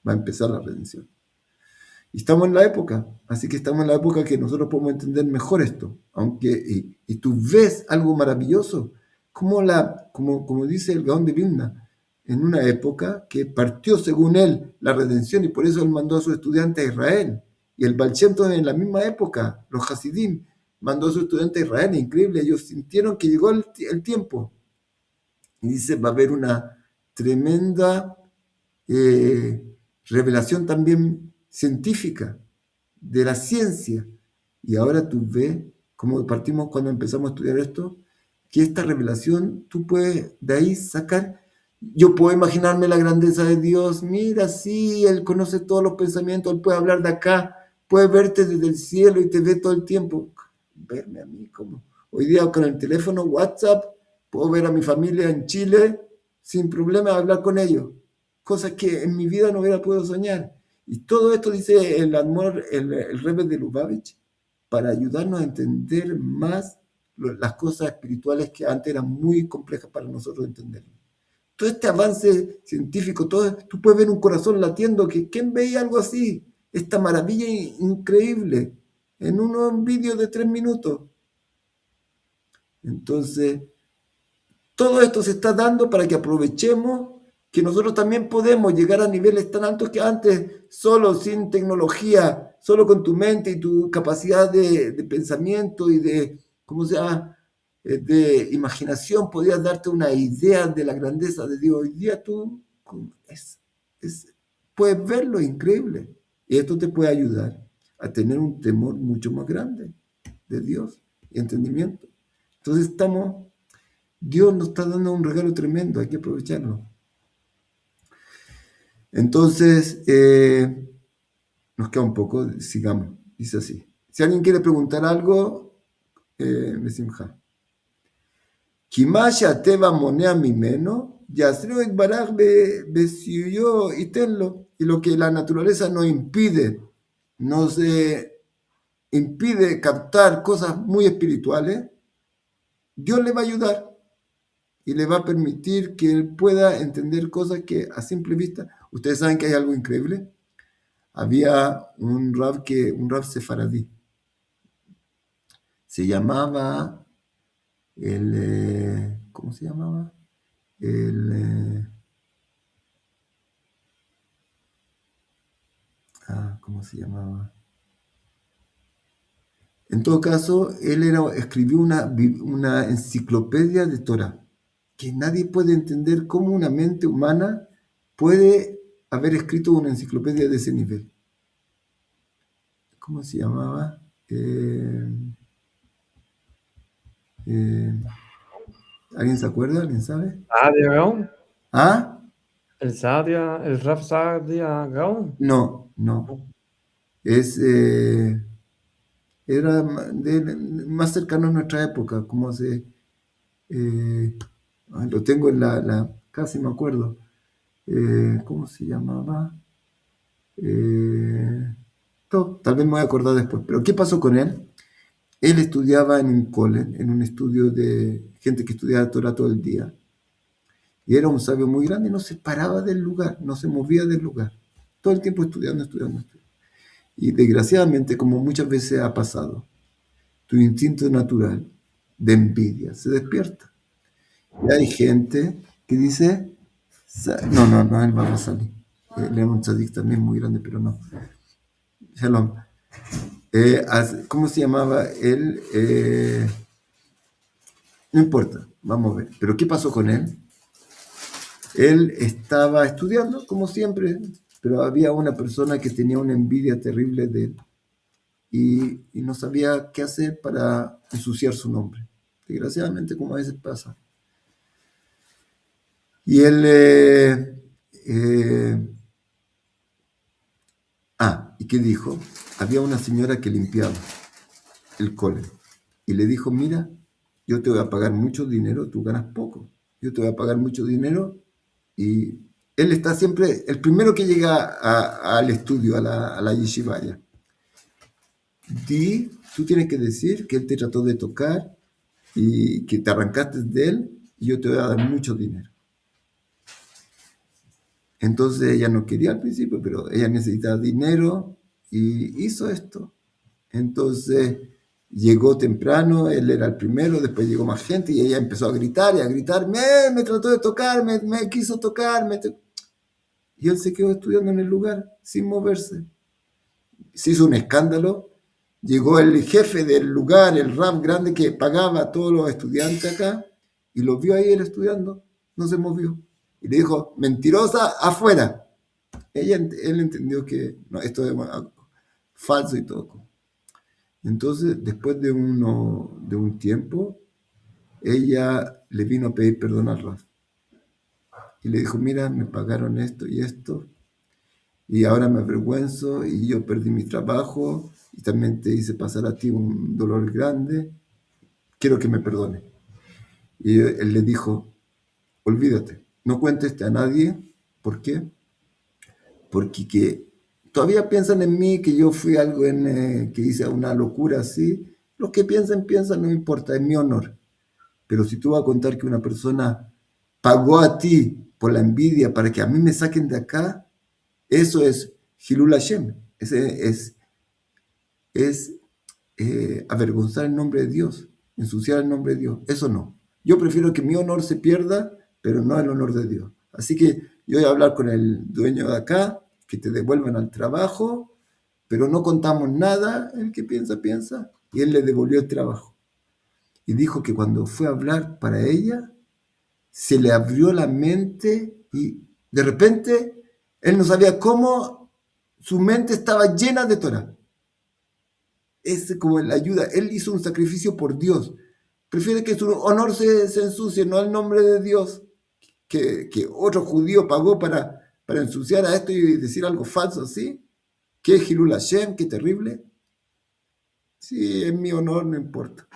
Va a empezar la redención. Y estamos en la época, así que estamos en la época que nosotros podemos entender mejor esto. Aunque, y tú ves algo maravilloso, como dice el Gaón de Vilna, en una época que partió según él la redención, y por eso él mandó a sus estudiantes a Israel. Y el Baal Shem Tov en la misma época, los Hasidim, mandó a sus estudiantes a Israel. Increíble, ellos sintieron que llegó el tiempo. Y dice, va a haber una tremenda revelación también científica de la ciencia. Y ahora tú ves, como partimos cuando empezamos a estudiar esto, que esta revelación tú puedes de ahí sacar. Yo puedo imaginarme la grandeza de Dios. Mira, sí, Él conoce todos los pensamientos, Él puede hablar de acá, puede verte desde el cielo y te ve todo el tiempo. Verme a mí como hoy día con el teléfono WhatsApp, puedo ver a mi familia en Chile sin problema, hablar con ellos. Cosas que en mi vida no hubiera podido soñar. Y todo esto dice el Rebbe de Lubavitch, para ayudarnos a entender más las cosas espirituales que antes eran muy complejas para nosotros entender. Todo este avance científico, tú puedes ver un corazón latiendo, ¿quién veía algo así? Esta maravilla increíble, en un vídeo de 3 minutos. Entonces, todo esto se está dando para que aprovechemos que nosotros también podemos llegar a niveles tan altos que antes, solo sin tecnología solo con tu mente y tu capacidad de pensamiento y de, ¿cómo se llama? De imaginación, podías darte una idea de la grandeza de Dios. Hoy día tú puedes verlo, increíble. Y esto te puede ayudar a tener un temor mucho más grande de Dios y entendimiento. Entonces Dios nos está dando un regalo tremendo, hay que aprovecharlo. Entonces, nos queda un poco, sigamos, dice así. Si alguien quiere preguntar algo, Besimha. Kimasha teva monea mimeno, yasreo itbaraj besiuyo y tenlo. Y lo que la naturaleza nos impide captar cosas muy espirituales, Dios le va a ayudar y le va a permitir que él pueda entender cosas que a simple vista, ustedes saben que hay algo increíble. Había un rab sefaradí, se llamaba ¿cómo se llamaba? ¿Cómo se llamaba? En todo caso, él escribió una enciclopedia de Torah, que nadie puede entender cómo una mente humana puede haber escrito una enciclopedia de ese nivel. ¿Cómo se llamaba? ¿Alguien se acuerda? ¿Alguien sabe? Saadia Gaon. ¿Ah? El Rav Saadia Gaon. No. Era más cercano a nuestra época, como lo tengo en casi me acuerdo. ¿Cómo se llamaba? Tal vez me voy a acordar después. Pero ¿qué pasó con él? Él estudiaba en un cole, en un estudio de gente que estudiaba Torah todo el día. Y era un sabio muy grande, no se paraba del lugar, no se movía del lugar. Todo el tiempo estudiando. Y desgraciadamente, como muchas veces ha pasado, tu instinto natural de envidia se despierta. Y hay gente que dice, no, él va a salir. Él era un tzadik también muy grande, pero no. Shalom. ¿Cómo se llamaba él? No importa, vamos a ver. Pero ¿qué pasó con él? Él estaba estudiando, como siempre, pero había una persona que tenía una envidia terrible de él y no sabía qué hacer para ensuciar su nombre. Desgraciadamente, como a veces pasa. Y él... ¿y qué dijo? Había una señora que limpiaba el cole y le dijo, mira, yo te voy a pagar mucho dinero, tú ganas poco, yo te voy a pagar mucho dinero. Y él está siempre, el primero que llega al estudio, a la yeshiva. Tú tienes que decir que él te trató de tocar y que te arrancaste de él y yo te voy a dar mucho dinero. Entonces ella no quería al principio, pero ella necesitaba dinero y hizo esto. Entonces llegó temprano, él era el primero, después llegó más gente y ella empezó a gritar y a gritar, me trató de tocar, me quiso tocar, y él se quedó estudiando en el lugar sin moverse. Se hizo un escándalo, llegó el jefe del lugar, el rab grande que pagaba a todos los estudiantes acá y lo vio ahí él estudiando, no se movió. Y le dijo, mentirosa, afuera. Él entendió que no, esto es falso y todo. Entonces, después de un tiempo, ella le vino a pedir perdón al Raf. Y le dijo, mira, me pagaron esto y esto, y ahora me avergüenzo, y yo perdí mi trabajo, y también te hice pasar a ti un dolor grande, quiero que me perdone. Y él le dijo, olvídate, no cuentes a nadie. ¿Por qué? Porque todavía piensan en mí, que yo fui algo que hice una locura así. Los que piensan, no importa, es mi honor. Pero si tú vas a contar que una persona pagó a ti por la envidia para que a mí me saquen de acá, eso es Hilul Hashem. Es avergonzar el nombre de Dios, ensuciar el nombre de Dios. Eso no. Yo prefiero que mi honor se pierda, pero no el honor de Dios. Así que yo voy a hablar con el dueño de acá, que te devuelvan al trabajo pero no contamos nada, el que piensa, piensa, y él le devolvió el trabajo. Y dijo que cuando fue a hablar para ella, se le abrió la mente y de repente él no sabía cómo su mente estaba llena de Torah. Es como la ayuda. Él hizo un sacrificio por Dios. Prefiere que su honor se ensucie, no al nombre de Dios, que otro judío pagó para ensuciar a esto y decir algo falso así. Qué Hilul Hashem, qué terrible. Sí, es mi honor, no importa.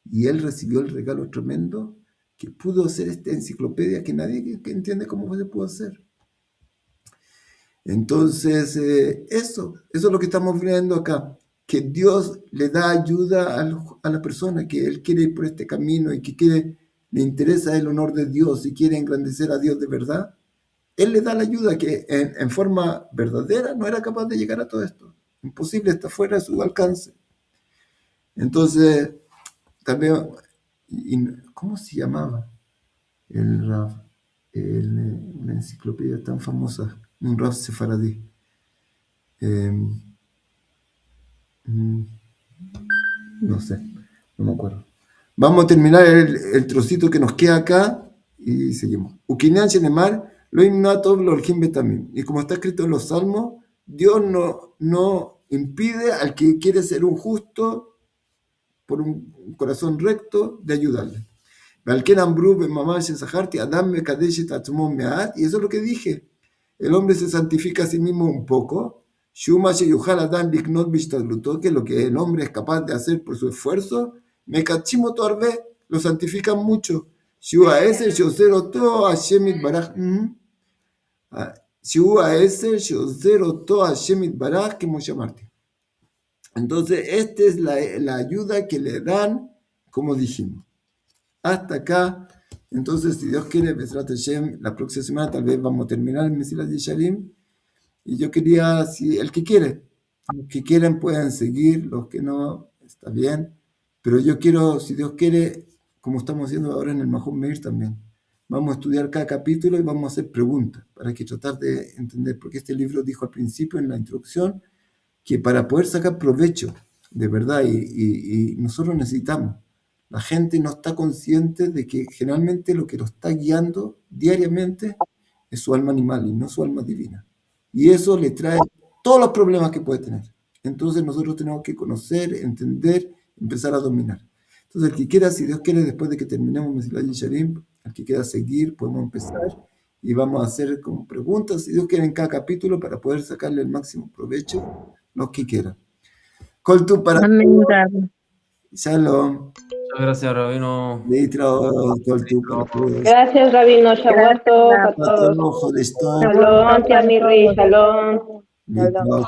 Y él recibió el regalo tremendo que pudo hacer esta enciclopedia que nadie que entiende cómo se pudo hacer. Entonces, eso es lo que estamos viendo acá, que Dios le da ayuda a la persona, que él quiere ir por este camino y que le interesa el honor de Dios y quiere engrandecer a Dios de verdad. Él le da la ayuda que en forma verdadera no era capaz de llegar a todo esto. Imposible, está fuera de su alcance. Entonces, también, ¿cómo se llamaba el Rav? Una enciclopedia tan famosa, un Rav sefaradí. No sé, no me acuerdo. Vamos a terminar el trocito que nos queda acá y seguimos. Ukinyan shenemar lo imnatov lorjim betamim. Y como está escrito en los Salmos, Dios no impide al que quiere ser un justo por un corazón recto de ayudarle. Y eso es lo que dije. El hombre se santifica a sí mismo un poco. Que lo que el hombre es capaz de hacer por su esfuerzo, lo santifican mucho. Entonces, esta es la ayuda que le dan, como dijimos. Hasta acá. Entonces, si Dios quiere, la próxima semana tal vez vamos a terminar el Mesilat Yesharim. Y yo quería, si el que quiere, los que quieren pueden seguir, los que no, está bien. Pero yo quiero, si Dios quiere, como estamos haciendo ahora en el Mahom Meir también, vamos a estudiar cada capítulo y vamos a hacer preguntas para que tratar de entender, porque este libro dijo al principio en la introducción que para poder sacar provecho de verdad y nosotros necesitamos. La gente no está consciente de que generalmente lo que lo está guiando diariamente es su alma animal y no su alma divina. Y eso le trae todos los problemas que puede tener. Entonces nosotros tenemos que conocer, entender, empezar a dominar. Entonces el que quiera, si Dios quiere, después de que terminemos Mesilat Yesharim, el que quiera seguir, podemos empezar y vamos a hacer como preguntas, si Dios quiere, en cada capítulo para poder sacarle el máximo provecho, los que quieran. Coltu para Amén, Rabbi. Shalom. Muchas gracias, Rabino. Coltu para todos. Gracias, Rabino. Shavuot tov a todos. Shalom, Jodesh Tov. Shalom, tía Mirri. Shalom. להתראות.